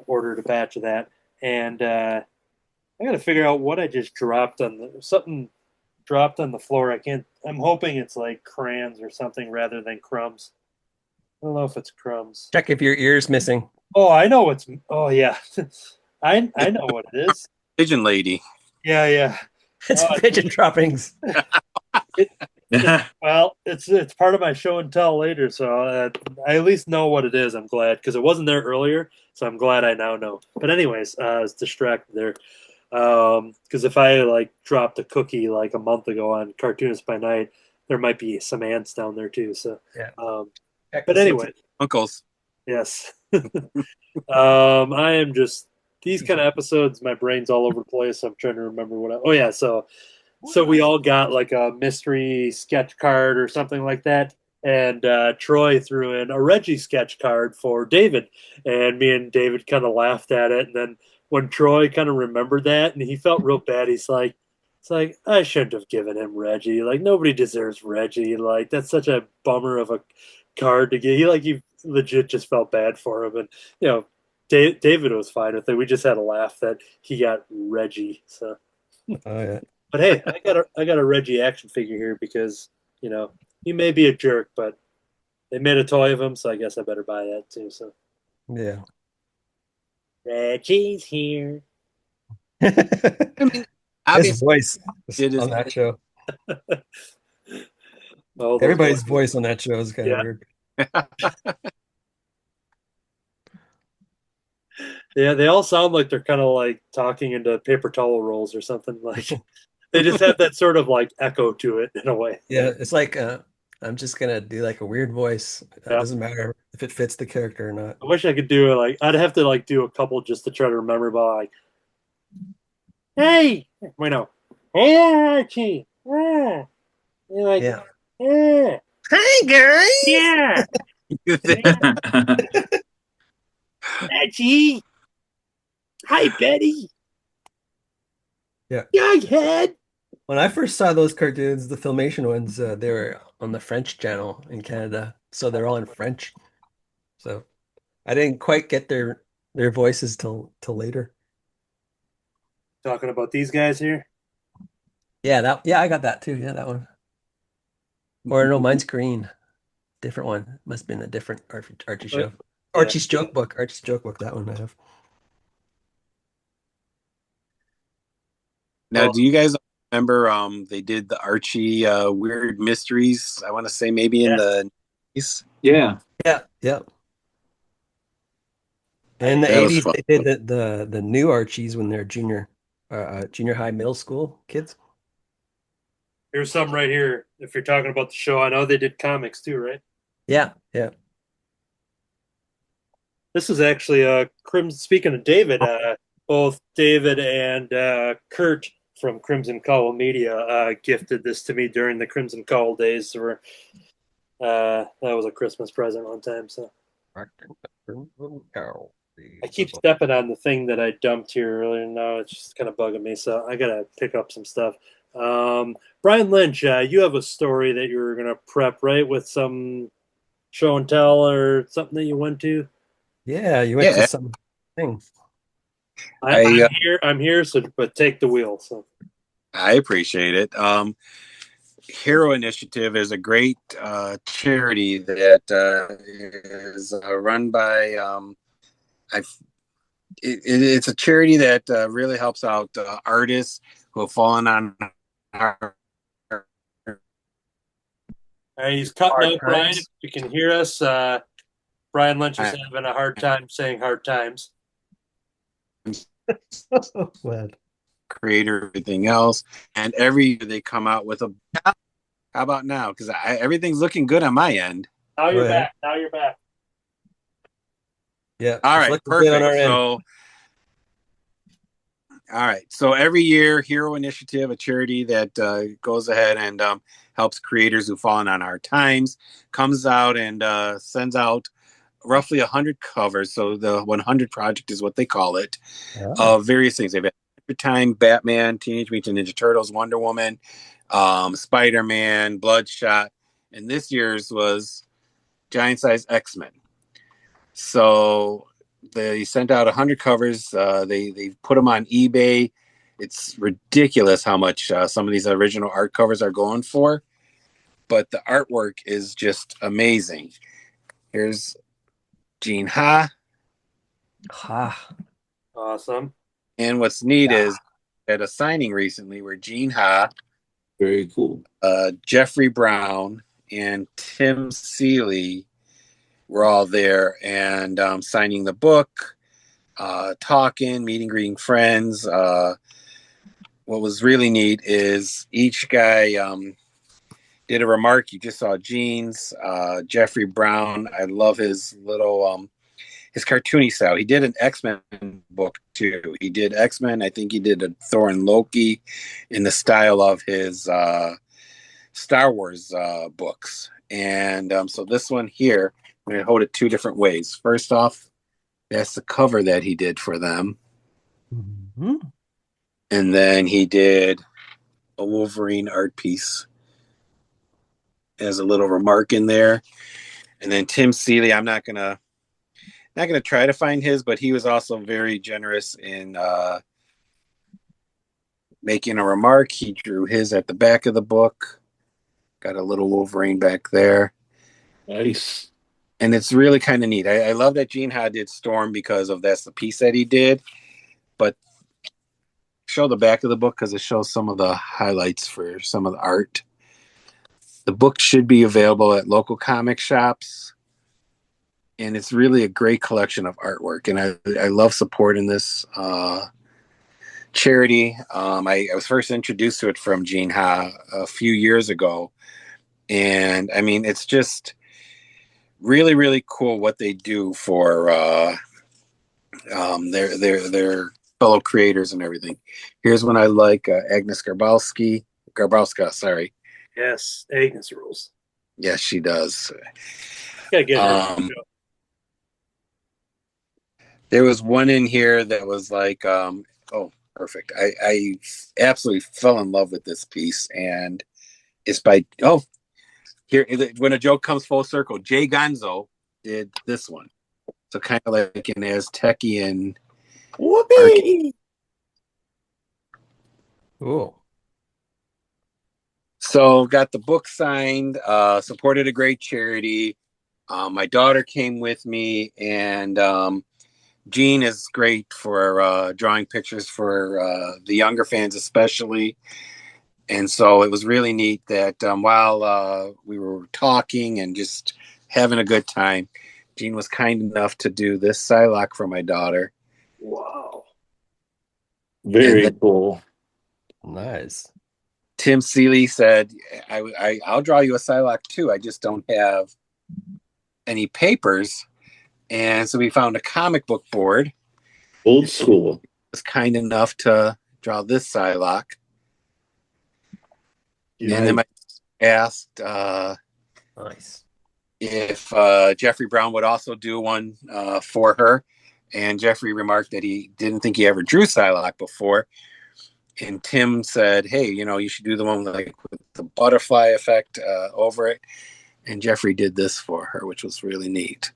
A: ordered a batch of that, and I got to figure out what I just dropped on something dropped on the floor. I can't. I'm hoping it's like crayons or something rather than crumbs. I don't know if it's crumbs.
C: Check if your ear's missing.
A: Oh, I know what's. Oh yeah, I know what it is.
B: Pigeon lady.
A: Yeah, yeah.
C: It's pigeon droppings.
A: Well, it's part of my show and tell later, so I at least know what it is. I'm glad because it wasn't there earlier, so I'm glad I now know. But anyways, I was distracted there because if I like dropped a cookie like a month ago on Cartoonist by Night, there might be some ants down there too. So,
C: Yeah.
A: but anyway,
B: Uncles.
A: yes, I am just these kind of episodes. My brain's all over the place. I'm trying to remember what. Oh yeah, so we all got like a mystery sketch card or something like that. And Troy threw in a Reggie sketch card for David. And me and David kind of laughed at it. And then when Troy kind of remembered that and he felt real bad, it's like, I shouldn't have given him Reggie. Like, nobody deserves Reggie. Like, that's such a bummer of a card to get. He legit just felt bad for him, and David was fine with it. We just had a laugh that he got Reggie. So,
C: Oh yeah.
A: but hey, I got a Reggie action figure here because he may be a jerk, but they made a toy of him, so I guess I better buy that too. So
C: Yeah.
A: Reggie's here.
B: I mean,
C: His
B: obviously,
C: voice
B: it is.
C: on that show.
A: All those
C: Everybody's
A: voices.
C: voice on that show is kind of
A: Yeah.
C: weird.
A: Yeah, they all sound like they're kind of like talking into paper towel rolls or something. Like they just have that sort of like echo to it in a way.
C: Yeah, it's like I'm just gonna do like a weird voice. It
A: Yeah.
C: doesn't matter if it fits the character or not.
A: I wish I could do it. Like I'd have to like do a couple just to try to remember. But like, hey, wait no, hey Archie, yeah, you're like,
C: Yeah.
A: yeah,
C: Hey guys.
A: yeah, Archie, hi Betty,
C: Yeah.
A: Jughead.
C: When I first saw those cartoons, the Filmation ones, they were on the French channel in Canada, so they're all in French. So I didn't quite get their voices till later.
A: Talking about these guys here.
C: Yeah, I got that too. Yeah, that one. Or no, mine's green. Different one. Must have been a different Archie show.
A: Yeah.
C: Archie's Joke Book. Archie's Joke Book. That one I have.
B: Now, do you guys remember they did the Archie Weird Mysteries? I want to say maybe in the 90s.
D: Yeah.
C: Yeah, yeah. In the
B: That was
C: 80s,
B: fun.
C: they did the new Archies when they're junior high, middle school kids.
A: Here's some right here. If you're talking about the show, I know they did comics too, right?
C: Yeah, yeah.
A: This is actually Crimson. Speaking of David, both David and Kurt from Crimson Cowl Media gifted this to me during the Crimson Cowl days. Where that was a Christmas present one time. So I keep stepping on the thing that I dumped here earlier. And now it's just kind of bugging me. So I gotta pick up some stuff. Brian Lynch, you have a story that you were gonna prep, right, with some show and tell or something that you went to.
C: Yeah, you went to some things.
A: I'm here. So, but take the wheel. So
B: I appreciate it. Hero Initiative is a great charity that is run by. It's a charity that really helps out artists who have fallen on.
A: He's cutting
C: Hard
A: out, Brian.
C: times.
A: If you can hear us, Brian Lynch is having a hard time saying hard times.
C: Glad.
B: Creator, everything else, and every year they come out with a. How about now? Because everything's looking good on my end.
A: Now you're
C: Go ahead.
A: back. Now you're back.
C: Yeah.
B: All
C: it's
B: right,
C: looking good on our
B: perfect.
C: end.
B: So, all right. So every year, Hero Initiative, a charity that goes ahead and helps creators who've fallen on hard times, comes out and sends out roughly 100 covers. So the 100 Project is what they call it, of various things. They've had Time, Batman, Teenage Mutant Ninja Turtles, Wonder Woman, Spider-Man, Bloodshot, and this year's was Giant Size X-Men. So they sent out 100 covers. They put them on eBay. It's ridiculous how much some of these original art covers are going for, but the artwork is just amazing. Here's Gene Ha.
A: Awesome.
B: And what's neat is at a signing recently where Gene Ha,
D: Very cool.
B: Jeffrey Brown, and Tim Seeley were all there and signing the book, talking, meeting, greeting friends. What was really neat is each guy did a remark. You just saw Gene's, Jeffrey Brown. I love his little his cartoony style. He did an X-Men book too. He did X-Men. I think he did a Thor and Loki in the style of his Star Wars books. And so this one here, I'm going to hold it two different ways. First off, that's the cover that he did for them.
C: Mm-hmm.
B: And then he did a Wolverine art piece as a little remark in there. And then Tim Seeley, I'm not gonna try to find his, but he was also very generous in making a remark. He drew his at the back of the book. Got a little Wolverine back there.
D: Nice.
B: And it's really kind of neat. I love that Gene Ha did Storm because of that's the piece that he did. But show the back of the book because it shows some of the highlights for some of the art. The book should be available at local comic shops. And it's really a great collection of artwork. And I love supporting this charity. I was first introduced to it from Gene Ha a few years ago. And I mean, it's just really, really cool what they do for their fellow creators and everything. Here's one I like, Agnes Garbowska, sorry.
A: Yes, Agnes rules.
B: Yes, she does.
A: Gotta get her.
B: There was one in here that was like, oh, perfect. I absolutely fell in love with this piece, and it's by here when a joke comes full circle. Jay Gonzo did this one, so kind of like an Aztecian.
A: Whoopee!
C: Cool.
B: So got the book signed, supported a great charity. My daughter came with me, and Gene is great for drawing pictures for the younger fans especially. And so it was really neat that while we were talking and just having a good time, Gene was kind enough to do this Psylocke for my daughter.
A: Wow.
D: Very cool.
C: Nice.
B: Tim Seeley said, I'll draw you a Psylocke too. I just don't have any papers. And so we found a comic book board.
D: Old school.
B: Was kind enough to draw this Psylocke. And then I asked
C: Nice.
B: if Jeffrey Brown would also do one for her. And Jeffrey remarked that he didn't think he ever drew Psylocke before. And Tim said, hey, you should do the one with the butterfly effect over it. And Jeffrey did this for her, which was really neat.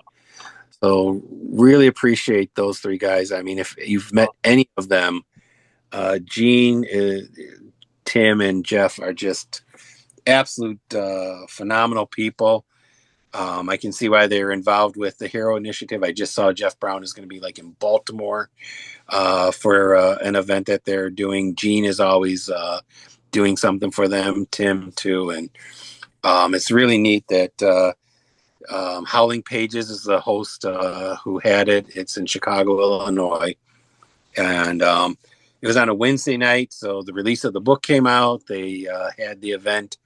B: So really appreciate those three guys. I mean, if you've met any of them, Gene, Tim, and Jeff are just absolute phenomenal people. I can see why they're involved with the Hero Initiative. I just saw Jeff Brown is going to be in Baltimore for an event that they're doing. Gene is always doing something for them, Tim too. And it's really neat that Howling Pages is the host who had it. It's in Chicago, Illinois. And it was on a Wednesday night, so the release of the book came out. They had the event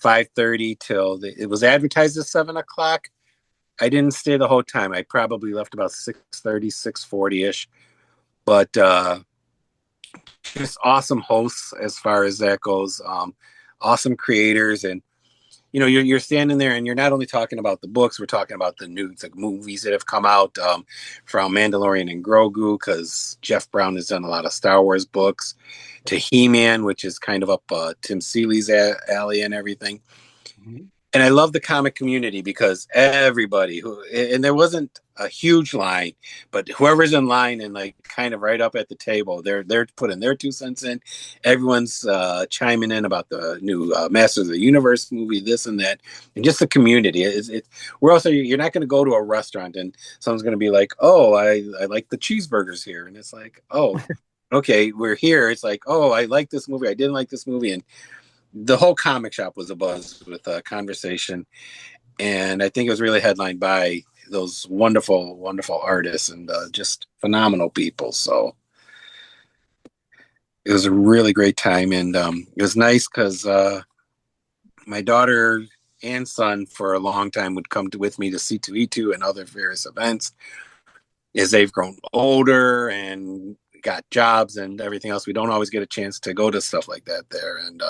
B: 5:30 till it was advertised at 7 o'clock. I didn't stay the whole time. I probably left about 6:30, 6:40-ish. But just awesome hosts as far as that goes. Awesome creators. And you're standing there and you're not only talking about the books, we're talking about the new movies that have come out from Mandalorian and Grogu, because Jeff Brown has done a lot of Star Wars books, to He-Man, which is kind of up Tim Seeley's alley and everything. Mm-hmm. And I love the comic community because everybody and there wasn't a huge line, but whoever's in line and kind of right up at the table, they're putting their 2 cents in. Everyone's chiming in about the new Masters of the Universe movie, this and that, and just the community. We're also, you're not going to go to a restaurant and someone's going to be like, oh, I like the cheeseburgers here, and it's like, oh, okay, we're here. It's like, oh, I like this movie, I didn't like this movie, and the whole comic shop was abuzz with a conversation. And I think it was really headlined by those wonderful, wonderful artists and just phenomenal people. So it was a really great time. And it was nice because my daughter and son for a long time would come with me to C2E2 and other various events. As they've grown older and got jobs and everything else, we don't always get a chance to go to stuff like that there. And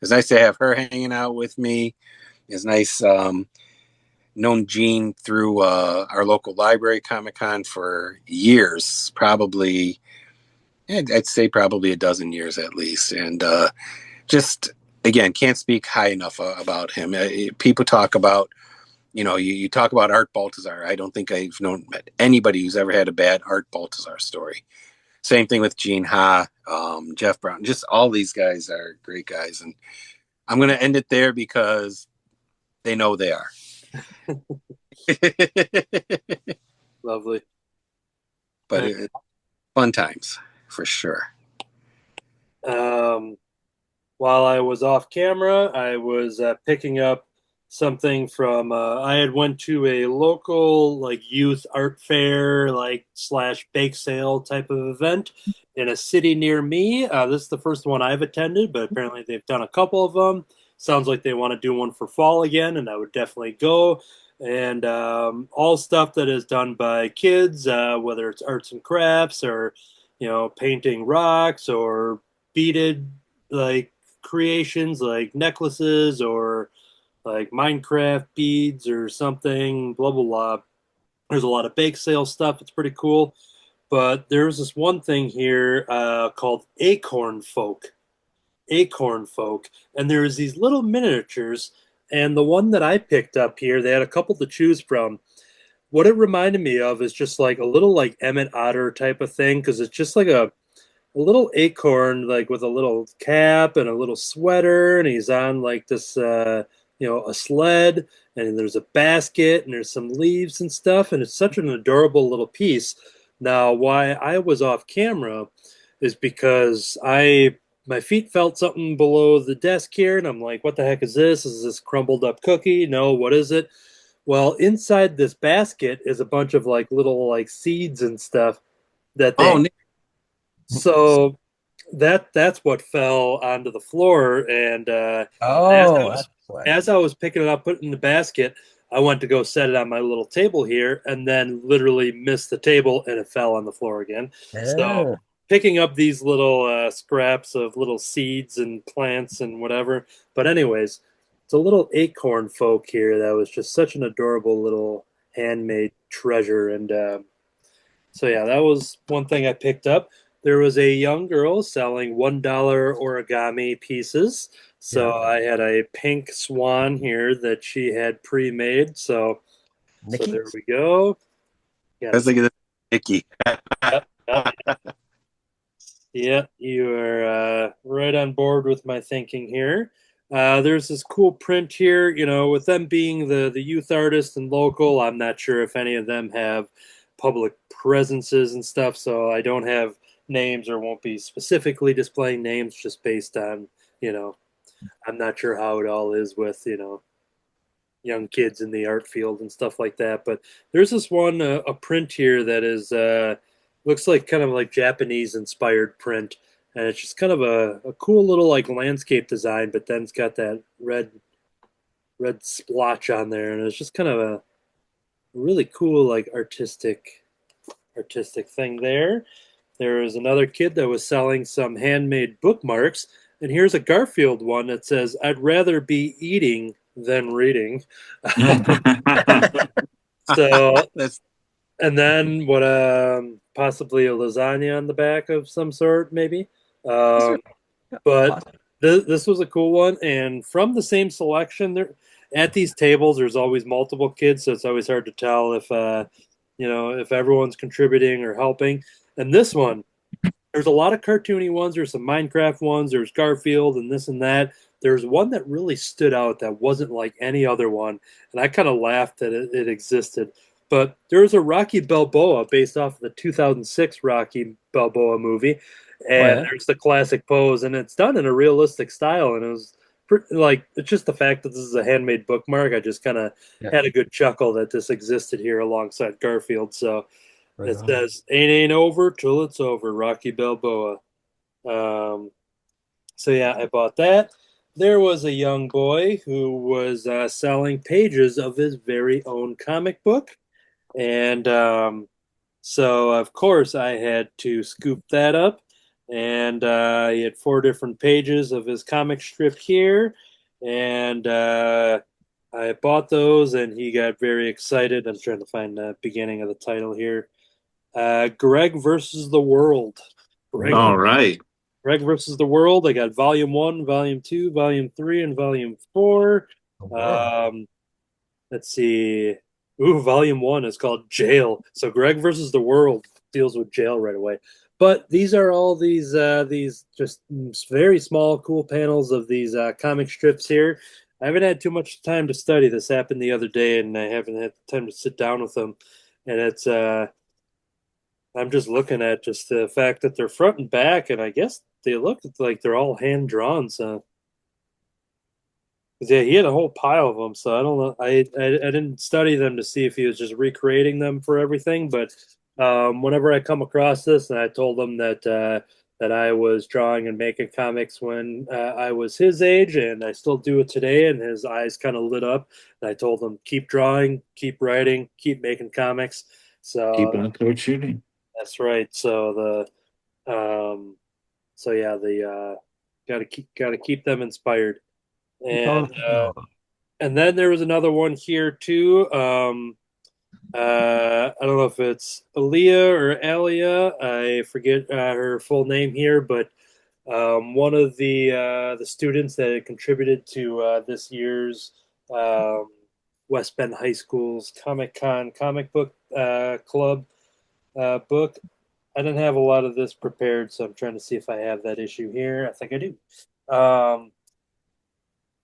B: it's nice to have her hanging out with me. It's nice known Gene through our local library Comic-Con for years, probably, I'd say probably a dozen years at least. And just, again, can't speak high enough about him. People talk about you talk about Art Baltazar. I don't think I've known anybody who's ever had a bad Art Baltazar story. Same thing with Gene Ha, Jeff Brown. Just all these guys are great guys. And I'm going to end it there because they know they are.
A: Lovely.
B: But fun times for sure.
A: While I was off camera, I was picking up something from I had went to a local like youth art fair like / bake sale type of event in a city near me. This is the first one I've attended, but apparently they've done a couple of them. Sounds like they want to do one for fall again, and I would definitely go. And all stuff that is done by kids, whether it's arts and crafts or painting rocks or beaded like creations like necklaces or like Minecraft beads or something, blah, blah, blah. There's a lot of bake sale stuff. It's pretty cool. But there's this one thing here called Acorn Folk. Acorn Folk. And there's these little miniatures. And the one that I picked up here, they had a couple to choose from. What it reminded me of is just like a little like Emmett Otter type of thing, because it's just like a little acorn like with a little cap and a little sweater, and he's on like this a sled, and there's a basket and there's some leaves and stuff, and it's such an adorable little piece. Now why I was off camera is because my feet felt something below the desk here, and I'm like, what the heck is this? Is this crumbled up cookie? No, what is it? Well, inside this basket is a bunch of like little like seeds and stuff that they so that's what fell onto the floor, and as I was picking it up, putting it in the basket, I went to go set it on my little table here, and then literally missed the table, and it fell on the floor again. So picking up these little scraps of little seeds and plants and whatever. But anyways, it's a little acorn folk here that was just such an adorable little handmade treasure, and so yeah, that was one thing I picked up. There was a young girl selling $1 origami pieces. So I had a pink swan here that she had pre-made. So there we go.
B: I was thinking of Nikki.
A: Yeah, you are right on board with my thinking here. There's this cool print here, with them being the youth artist and local. I'm not sure if any of them have public presences and stuff, so I don't have names or won't be specifically displaying names just based on, I'm not sure how it all is with, young kids in the art field and stuff like that. But there's this one, a print here that is, looks like kind of like Japanese inspired print. And it's just kind of a cool little like landscape design, but then it's got that red splotch on there. And it's just kind of a really cool, like artistic thing there. There was another kid that was selling some handmade bookmarks, and here's a Garfield one that says, "I'd rather be eating than reading." So, and then what? Possibly a lasagna on the back of some sort, maybe. But this was a cool one, and from the same selection, there at these tables, there's always multiple kids, so it's always hard to tell if if everyone's contributing or helping. And this one, there's a lot of cartoony ones. There's some Minecraft ones. There's Garfield and this and that. There's one that really stood out that wasn't like any other one, and I kind of laughed that it existed. But there was a Rocky Balboa based off of the 2006 Rocky Balboa movie, and there's the classic pose, and it's done in a realistic style, and it was like it's just the fact that this is a handmade bookmark. I just kind of had a good chuckle that this existed here alongside Garfield. So. It says, ain't over till it's over, Rocky Balboa. So yeah, I bought that. There was a young boy who was selling pages of his very own comic book. And so, of course, I had to scoop that up. And he had 4 different pages of his comic strip here. And I bought those, and he got very excited. I'm trying to find the beginning of the title here. Greg versus the World.
D: All right.
A: Greg versus the World. I got Volume 1, Volume 2, Volume 3, and Volume 4. Let's see. Ooh, volume 1 is called Jail. So Greg versus the World deals with jail right away. But these are all these just very small, cool panels of these comic strips here. I haven't had too much time to study. This happened the other day, and I haven't had time to sit down with them. And it's I'm just looking at just the fact that they're front and back, and I guess they look like they're all hand drawn. So yeah, he had a whole pile of them, so I don't know. I didn't study them to see if he was just recreating them for everything, but whenever I come across this, and I told him that I was drawing and making comics when I was his age, and I still do it today, and his eyes kind of lit up. And I told him, keep drawing, keep writing, keep making comics.
D: Keep
A: So
D: on shooting.
A: that's right. So yeah, the gotta keep them inspired.
C: Keep
A: And
C: on.
A: and then there was another one here too. I don't know if it's Aaliyah or Alia. I forget her full name here, but one of the students that had contributed to this year's um, West Bend High School's Comic Con comic book club book. I didn't have a lot of this prepared, so I'm trying to see if I have that issue here. I think I do.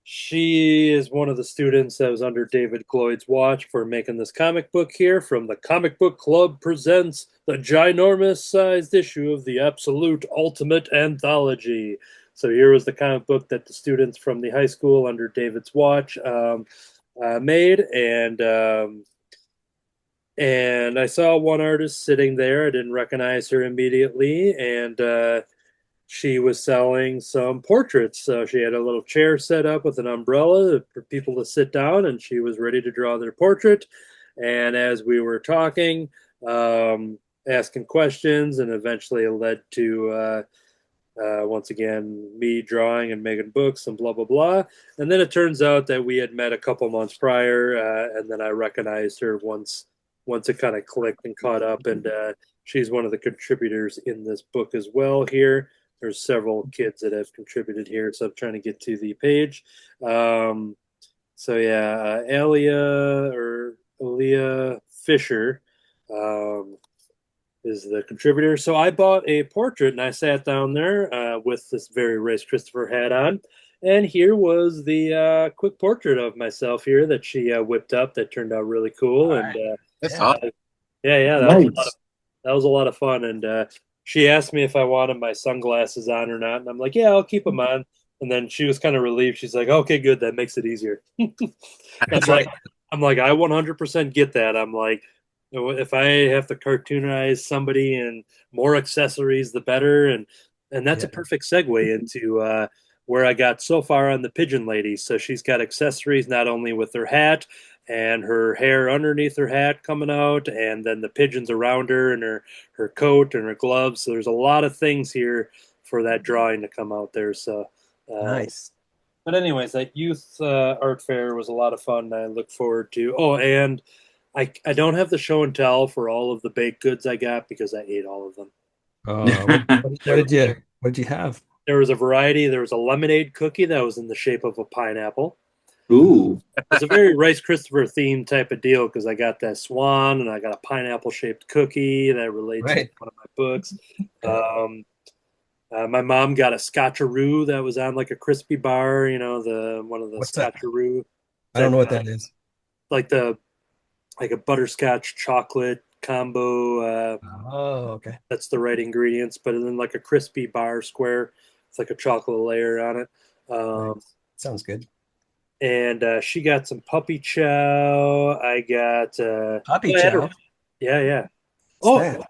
A: She is one of the students that was under David Gloyd's watch for making this comic book here. From the Comic Book Club presents the ginormous sized issue of the Absolute Ultimate Anthology. So here was the comic book that the students from the high school under David's watch made, and I saw one artist sitting there. I didn't recognize her immediately, and she was selling some portraits. So she had a little chair set up with an umbrella for people to sit down, and she was ready to draw their portrait. And as we were talking, asking questions, and eventually it led to once again me drawing and making books and blah blah blah. And then it turns out that we had met a couple months prior, and then I recognized her once it kind of clicked and caught up. And she's one of the contributors in this book as well. Here, there's several kids that have contributed here, so I'm trying to get to the page. So yeah, Aaliyah Fisher is the contributor. So I bought a portrait, and I sat down there with this very Race Christopher hat on. And here was the quick portrait of myself here that she whipped up that turned out really cool.
C: All
A: And
C: right.
B: That's
C: Yeah.
B: awesome.
A: yeah,
D: Nice.
A: that was a lot of fun. And she asked me if I wanted my sunglasses on or not, and I'm like, yeah, I'll keep them on. And then she was kind of relieved. She's like, okay, good, that makes it easier.
C: That's right.
A: I'm like, I 100% get that. I'm like, if I have to cartoonize somebody and more accessories, the better. And that's a
C: Yeah.
A: perfect segue into where I got so far on the pigeon lady. So she's got accessories not only with her hat and her hair underneath her hat coming out, and then the pigeons around her and her coat and her gloves. So there's a lot of things here for that drawing to come out there. So
C: Nice.
A: but anyways, that youth art fair was a lot of fun. I look forward to. Oh, and I don't have the show and tell for all of the baked goods I got because I ate all of them.
C: What did you have?
A: There was a variety. There was a lemonade cookie that was in the shape of a pineapple.
D: Ooh.
A: It's a very Rice Christopher themed type of deal because I got that swan and I got a pineapple shaped cookie that relates to one of my books. My mom got a scotcheroo that was on like a crispy bar, one of the
C: What's that?
A: scotcheroo.
C: I don't know what that is.
A: Like a butterscotch chocolate combo.
C: Oh, okay.
A: That's the right ingredients, but then like a crispy bar square. It's like a chocolate layer on it.
C: Nice. Sounds good.
A: And she got some puppy chow. I got
C: Puppy chow.
A: Yeah.
C: What's
A: Oh,
C: that?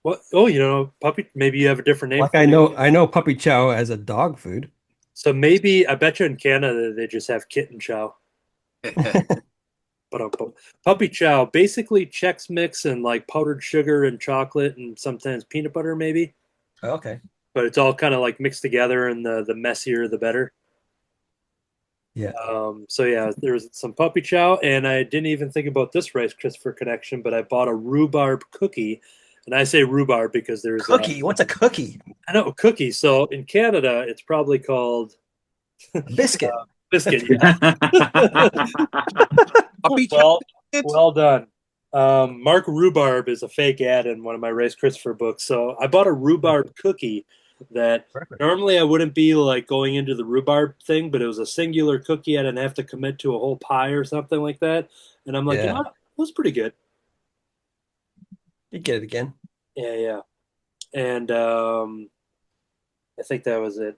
A: what? Oh, puppy. Maybe you have a different name.
C: Like I know puppy chow as a dog food.
A: So maybe I bet you in Canada they just have kitten chow. But puppy chow, basically Chex Mix and like powdered sugar and chocolate and sometimes peanut butter maybe.
C: Okay.
A: But it's all kind of like mixed together, and the messier the better.
C: Yeah.
A: So yeah, there was some puppy chow, and I didn't even think about this Rice Christopher connection, but I bought a rhubarb cookie, and I say rhubarb because there's
C: Cookie. What's a cookie?
A: I know cookie. So in Canada, it's probably called
C: A biscuit.
A: Biscuit, yeah.
B: I'll be
A: Well done. Mark Rhubarb is a fake ad in one of my Race Christopher books. So I bought a rhubarb cookie that
C: Perfect.
A: normally I wouldn't be like going into the rhubarb thing, but it was a singular cookie. I didn't have to commit to a whole pie or something like that. And I'm like, you
C: Yeah.
A: know what? It was pretty good.
C: You get it again.
A: Yeah, yeah. And I think that was it.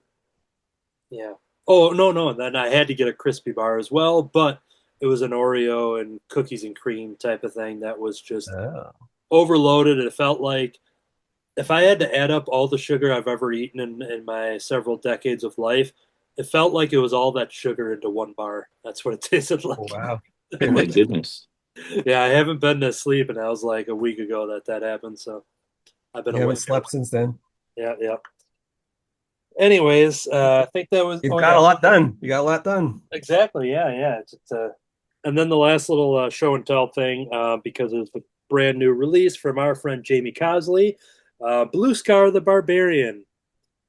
A: Yeah. Oh, no, no. Then I had to get a crispy bar as well, but it was an Oreo and cookies and cream type of thing that was just
C: Oh.
A: overloaded. It felt like if I had to add up all the sugar I've ever eaten in my several decades of life, it felt like it was all that sugar into one bar. That's what it tasted like.
C: Oh, wow.
D: Oh my goodness.
A: Yeah, I haven't been to sleep, and that was like a week ago that happened. So I've been
C: You
A: awake.
C: haven't slept since then.
A: Yeah, yeah. Anyways, I think that was.
C: You've
A: Oh
C: got
A: yeah,
C: a lot done. You got a lot done.
A: exactly. Yeah, yeah. And then the last little show and tell thing, because it's a brand new release from our friend Jamie Cosley, Blue Scar the Barbarian.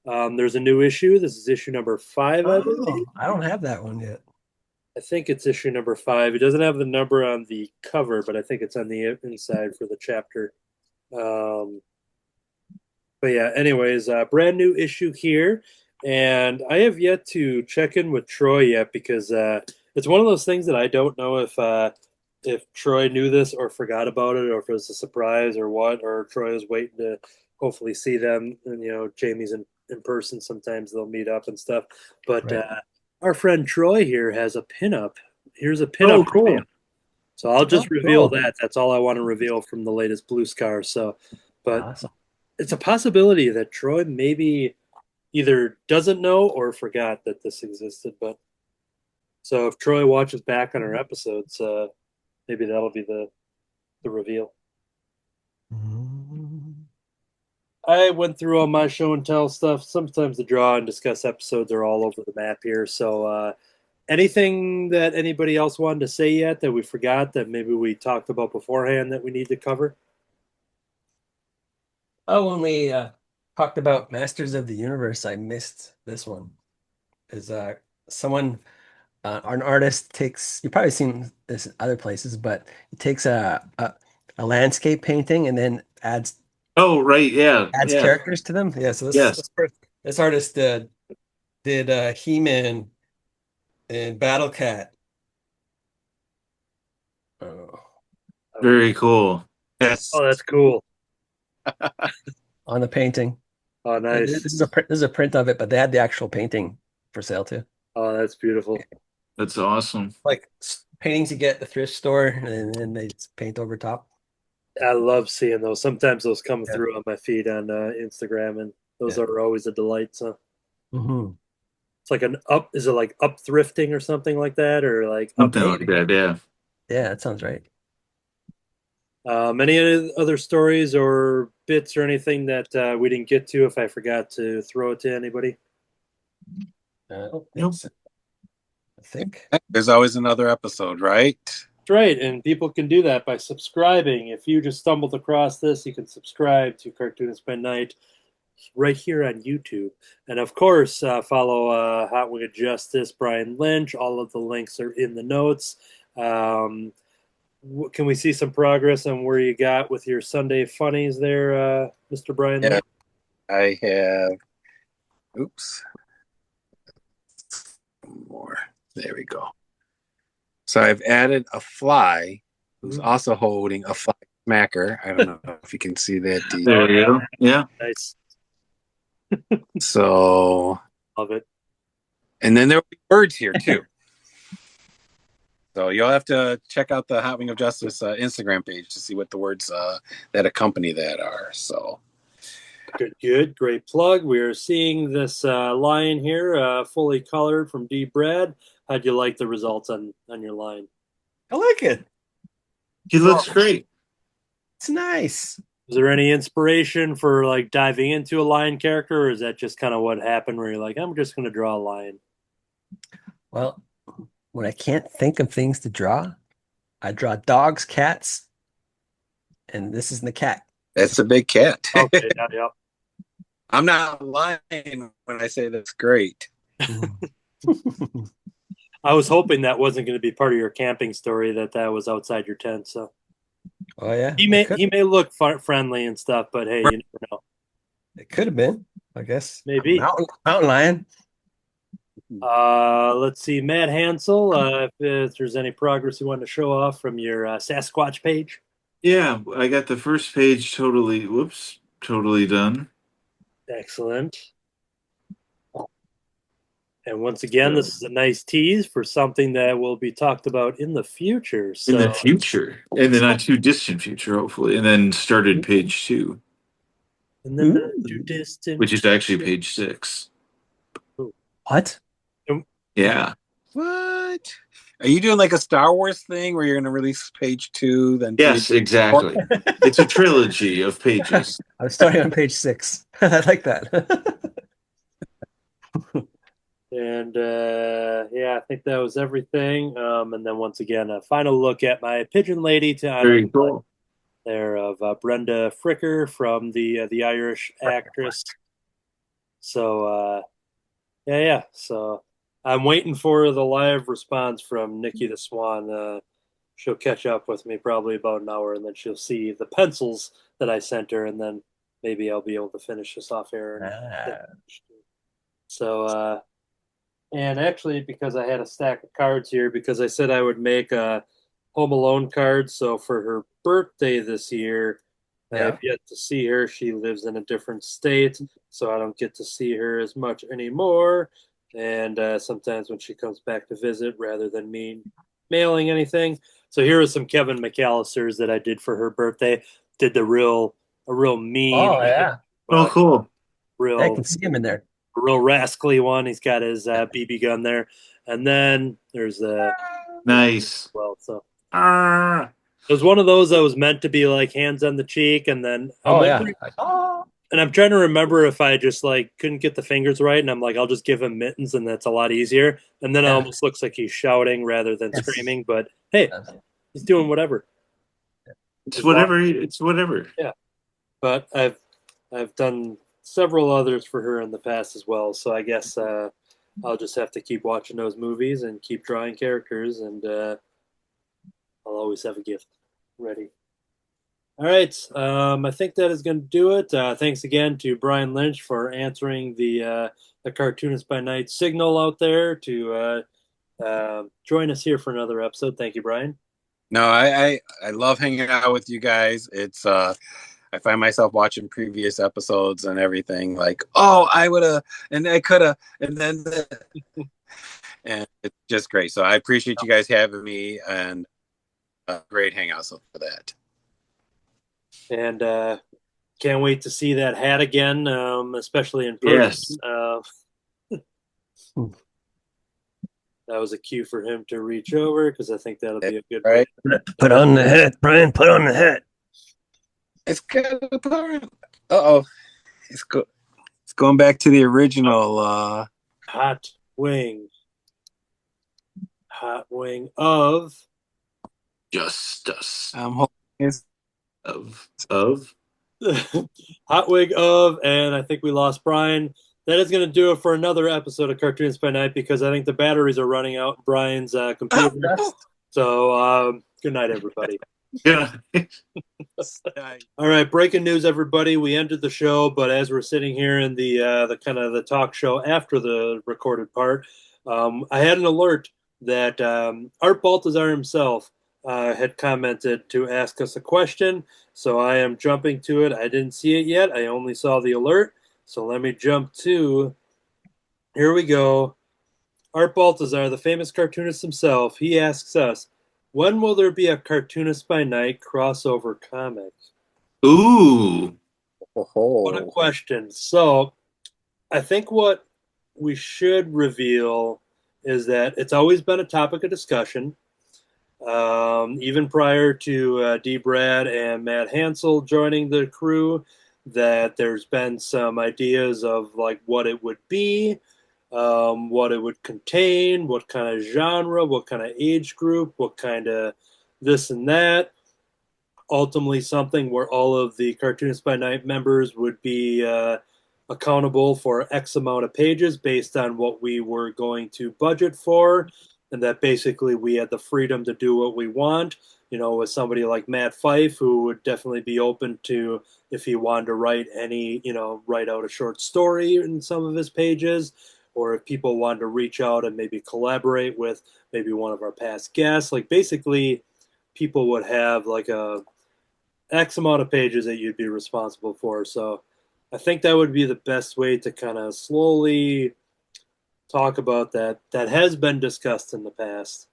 A: There's a new issue. This is issue number 5, I believe.
C: Oh, I don't have that one yet.
A: I think it's issue number 5. It doesn't have the number on the cover, but I think it's on the inside for the chapter. But yeah, anyways, brand new issue here. And I have yet to check in with Troy yet because it's one of those things that I don't know if Troy knew this or forgot about it or if it was a surprise or what, or Troy was waiting to hopefully see them. And, Jamie's in person. Sometimes they'll meet up and stuff. But
C: Right.
A: Our friend Troy here has a pinup. Here's a pinup.
D: Oh, cool.
A: reveal. So I'll just
C: Oh,
A: reveal
C: cool.
A: that. That's all I want to reveal from the latest Blue Scar. So, but
C: Awesome.
A: it's a possibility that Troy maybe either doesn't know or forgot that this existed. But so if Troy watches back on our episodes, maybe that'll be the reveal.
C: Mm.
A: I went through all my show and tell stuff. Sometimes the draw and discuss episodes are all over the map here. So anything that anybody else wanted to say yet that we forgot that maybe we talked about beforehand that we need to cover?
C: Oh, when we talked about Masters of the Universe, I missed this one. Is someone, an artist takes, you've probably seen this in other places, but he takes a landscape painting and then adds
D: Oh, right. Yeah. Yeah.
C: characters to them. Yeah, so
D: Yes.
C: this artist did He-Man and Battle Cat. Oh,
D: Very cool.
B: Yes.
A: Oh, that's cool.
C: on the painting.
A: Oh, nice.
C: This is a print of it, but they had the actual painting for sale too.
A: Oh, that's beautiful.
D: That's awesome.
C: Like paintings you get at the thrift store, and then they just paint over top.
A: I love seeing those. Sometimes those come
C: Yeah.
A: through on my feed on Instagram, and those
C: Yeah.
A: are always a delight. So
C: Mm-hmm.
A: it's like is it like up thrifting or something like that, or like up?
D: Something like that. Yeah.
C: Yeah, that sounds right.
A: Any other stories or bits or anything that we didn't get to? If I forgot to throw it to anybody.
C: I don't think
D: Nope.
C: so. I think.
B: There's always another episode, right?
A: That's right, and people can do that by subscribing. If you just stumbled across this, you can subscribe to Cartoonist by Night right here on YouTube. And of course, follow Hot Wing of Justice, Brian Lynch. All of the links are in the notes. Can we see some progress on where you got with your Sunday funnies there, Mr. Brian
B: Yeah.
A: Lynch?
B: I have. Oops. More. There we go. So I've added a fly who's also holding a fly smacker. I don't know if you can see that.
D: There you go. Yeah.
A: Nice.
B: So,
A: Love it.
B: and then there will be birds here too. So you'll have to check out the Hot Wing of Justice Instagram page to see what the words that accompany that are. So
A: Good. Great plug. We are seeing this lion here, fully colored from D. Brad. How'd you like the results on your line?
C: I like it.
D: He looks great.
C: It's nice.
A: Was there any inspiration for like diving into a lion character, or is that just kind of what happened where you're like, I'm just going to draw a lion?
C: Well, when I can't think of things to draw, I draw dogs, cats, and this is the cat.
B: that's a big cat.
A: Okay, yeah.
B: I'm not lying when I say that's great.
A: I was hoping that wasn't going to be part of your camping story, that was outside your tent. So
C: Oh yeah,
A: he may look friendly and stuff, but hey, you never know.
C: it could have been, I guess.
A: Maybe.
C: Mountain lion.
A: Let's see, Matt Hansel. If there's any progress you want to show off from your Sasquatch page.
D: Yeah, I got the first page totally done.
A: Excellent. And once again, this is a nice tease for something that will be talked about in the future.
D: In the
A: So,
D: future, in the not too distant future, hopefully, and then started page 2,
A: and then not too distant.
D: which is actually page 6.
C: What?
D: Yeah.
B: What? Are you doing like a Star Wars thing where you're going to release page 2, then
D: Yes,
B: page
D: exactly. It's a trilogy of pages.
C: I was starting on page 6. I like that.
A: And yeah, I think that was everything. And then once again, a final look at my pigeon lady to honor
D: Very cool.
A: there of Brenda Fricker from the Irish actress. So yeah. So I'm waiting for the live response from Nikki the Swan. She'll catch up with me probably about an hour, and then she'll see the pencils that I sent her, and then maybe I'll be able to finish this off here. So and actually, because I had a stack of cards here, because I said I would make a Home Alone card. So for her birthday this year, I have yet to see her. She lives in a different state, so I don't get to see her as much anymore. And sometimes when she comes back to visit, rather than me mailing anything. So here are some Kevin McAllister's that I did for her birthday. Did a real mean,
C: Oh yeah.
D: Oh, cool.
C: I can see him in there.
A: real rascally one. He's got his BB gun there, and then there's
D: Nice.
A: well, so
D: Ah.
A: there's one of those that was meant to be like hands on the cheek, and then
C: Oh yeah.
A: and I'm trying to remember if I just like couldn't get the fingers right, and I'm like, I'll just give him mittens, and that's a lot easier. And then it almost looks like he's shouting rather than screaming. But hey, he's doing whatever.
D: It's whatever. It's whatever.
A: Yeah, but I've done several others for her in the past as well. So I guess I'll just have to keep watching those movies and keep drawing characters, and I'll always have a gift ready. All right, I think that is going to do it. Thanks again to Brian Lynch for answering the Cartoonist by Night signal out there to join us here for another episode. Thank you, Brian.
B: No, I love hanging out with you guys. It's I find myself watching previous episodes and everything like, oh, I would have, and I could have, and then, and it's just great. So I appreciate you guys having me, and a great hangout for that.
A: And can't wait to see that hat again, especially in person.
D: Yes.
A: That was a cue for him to reach over because I think that'll be a good
B: right.
C: Put on the hat, Brian. Put on the hat.
B: It's got a power. Uh-oh. It's going back to the original
A: hot wing of
D: Justice. Of
A: hot wing of, and I think we lost Brian. That is going to do it for another episode of Cartoonist by Night because I think the batteries are running out in Brian's computer. So good night, everybody.
D: Yeah.
A: All right, breaking news, everybody. We ended the show, but as we're sitting here in the kind of the talk show after the recorded part, I had an alert that Art Baltazar himself had commented to ask us a question. So I am jumping to it. I didn't see it yet. I only saw the alert. So let me jump to. Here we go. Art Baltazar, the famous cartoonist himself, he asks us, when will there be a Cartoonist by Night crossover comic?
D: Ooh.
A: What a question. So I think what we should reveal is that it's always been a topic of discussion. Even prior to D. Brad and Matt Hansel joining the crew, that there's been some ideas of like what it would be, what it would contain, what kind of genre, what kind of age group, what kind of this and that. Ultimately, something where all of the Cartoonist by Night members would be accountable for X amount of pages based on what we were going to budget for. and that basically we had the freedom to do what we want. With somebody like Matt Fife, who would definitely be open to, if he wanted to write out a short story in some of his pages, or if people wanted to reach out and maybe collaborate with maybe one of our past guests. Like basically, people would have like a X amount of pages that you'd be responsible for. So I think that would be the best way to kind of slowly talk about that. That has been discussed in the past.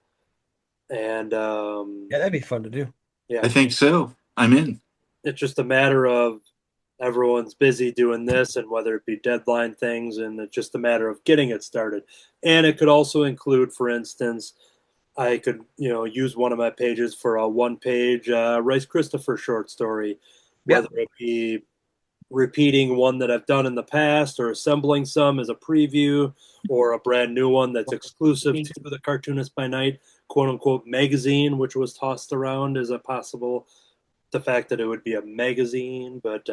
A: And
C: Yeah, that'd be fun to do.
A: yeah,
D: I think so. I'm in.
A: it's just a matter of everyone's busy doing this and whether it be deadline things, and it's just a matter of getting it started. And it could also include, for instance, I could use one of my pages for a one-page Rice Christopher short story, whether it be repeating one that I've done in the past or assembling some as a preview, or a brand new one that's exclusive to the Cartoonist by Night quote unquote magazine, which was tossed around as a possible, the fact that it would be a magazine. But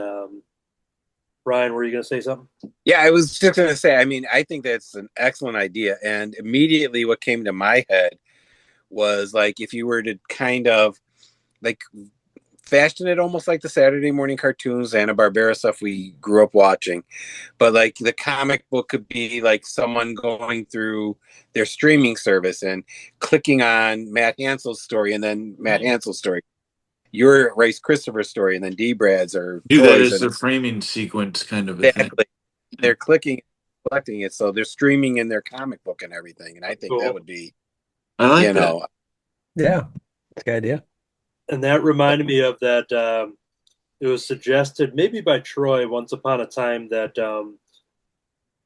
A: Brian, were you going to say something?
B: Yeah, I was just going to say, I mean, I think that's an excellent idea. And immediately what came to my head was like, if you were to kind of like fashion it almost like the Saturday morning cartoons, Hanna-Barbera stuff we grew up watching, but like the comic book could be like someone going through their streaming service and clicking on Matt Hansel's story, and then Matt Hansel's story, your Rice Christopher story, and then D-Brad's or
D: Do that
B: Troy's,
D: as
B: and
D: a framing sequence kind of a thing.
B: exactly. They're clicking, collecting it, so they're streaming in their comic book and everything. And I think that would be,
D: I like that.
C: Yeah, that's a good idea.
A: And that reminded me of that. It was suggested maybe by Troy once upon a time that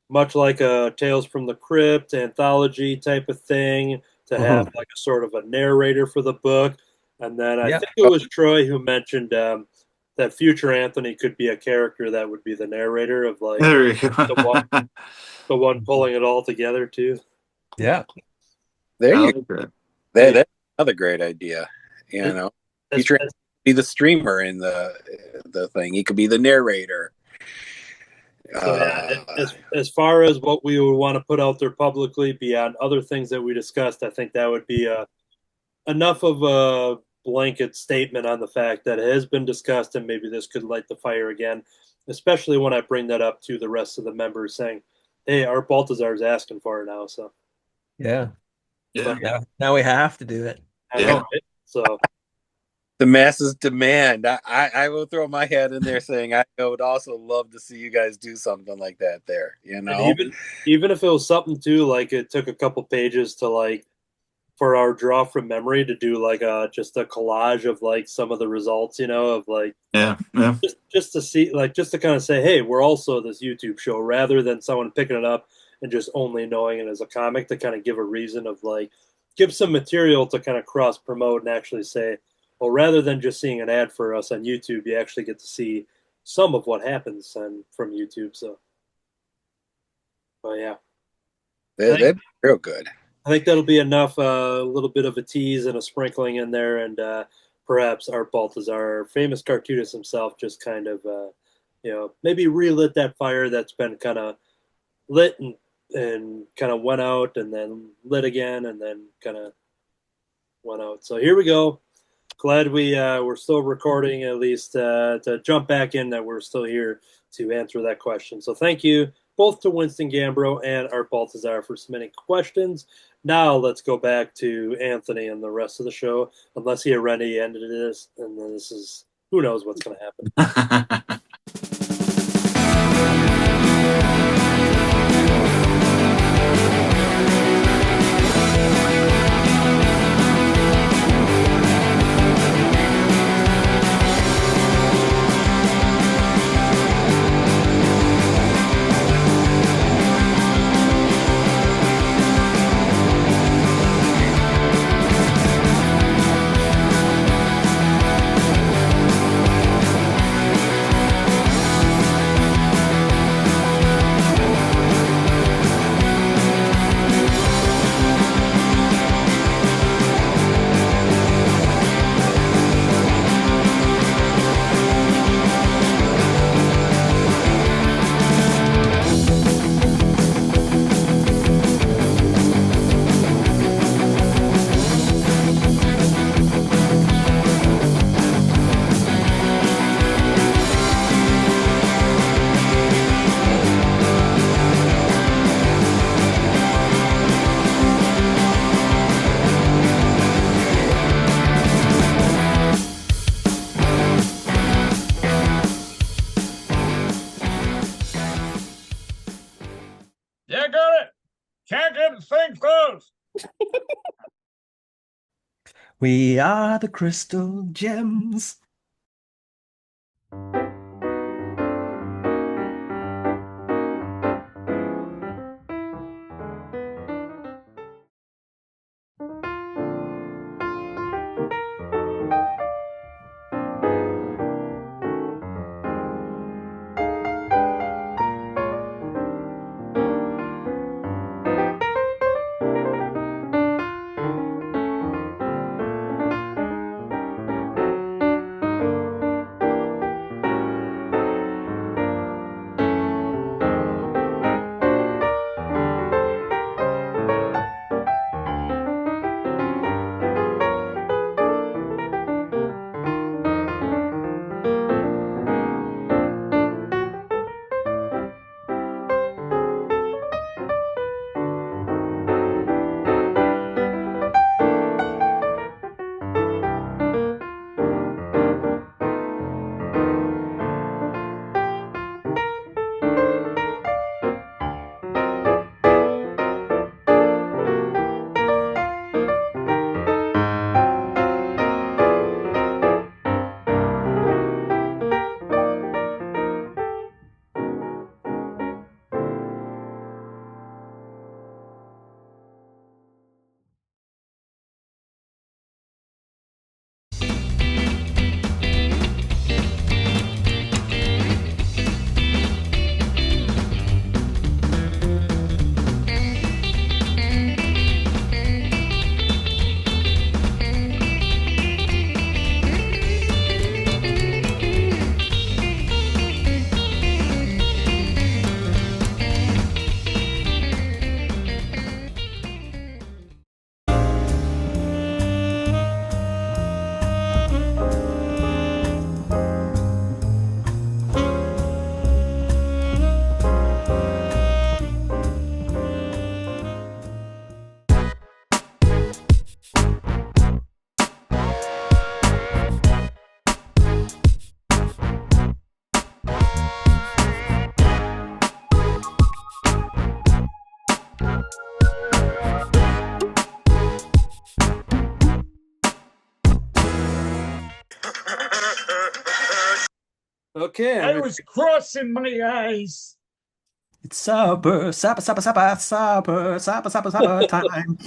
A: much like a Tales from the Crypt anthology type of thing, to have like a sort of a narrator for the book. And then I think it was Troy who mentioned that future Anthony could be a character that would be the narrator of like
D: There you go.
A: the one pulling it all together too.
C: Yeah.
B: There
D: I
B: you
D: like
B: go.
D: that.
B: That's another great idea. Future be the streamer in the thing. He could be the narrator.
A: So as far as what we would want to put out there publicly beyond other things that we discussed, I think that would be enough of a blanket statement on the fact that it has been discussed, and maybe this could light the fire again, especially when I bring that up to the rest of the members saying, hey, Art Baltazar is asking for it now. So
C: yeah.
A: So,
C: now we have to do it.
A: I know, right? So
B: the masses demand. I will throw my head in there saying I would also love to see you guys do something like that there,
A: And even if it was something too, like it took a couple pages to like for our draw from memory to do like just a collage of like some of the results, of like just to see, like just to kind of say, hey, we're also this YouTube show, rather than someone picking it up and just only knowing it as a comic, to kind of give a reason of like give some material to kind of cross promote and actually say, well, rather than just seeing an ad for us on YouTube, you actually get to see some of what happens from YouTube. So, but yeah,
B: that'd be real good.
A: I think that'll be enough. A little bit of a tease and a sprinkling in there, and perhaps Art Baltazar, famous cartoonist himself, just kind of, maybe relit that fire that's been kind of lit and kind of went out, and then lit again, and then kind of went out. So here we go. Glad we're still recording, at least to jump back in, that we're still here to answer that question. So thank you both to Winston Gambro and Art Baltazar for submitting questions. Now let's go back to Anthony and the rest of the show, unless he already ended this, and then this is, who knows what's going to happen.
C: We are the crystal gems.
A: Okay.
E: I was crossing my eyes.
C: It's supper time.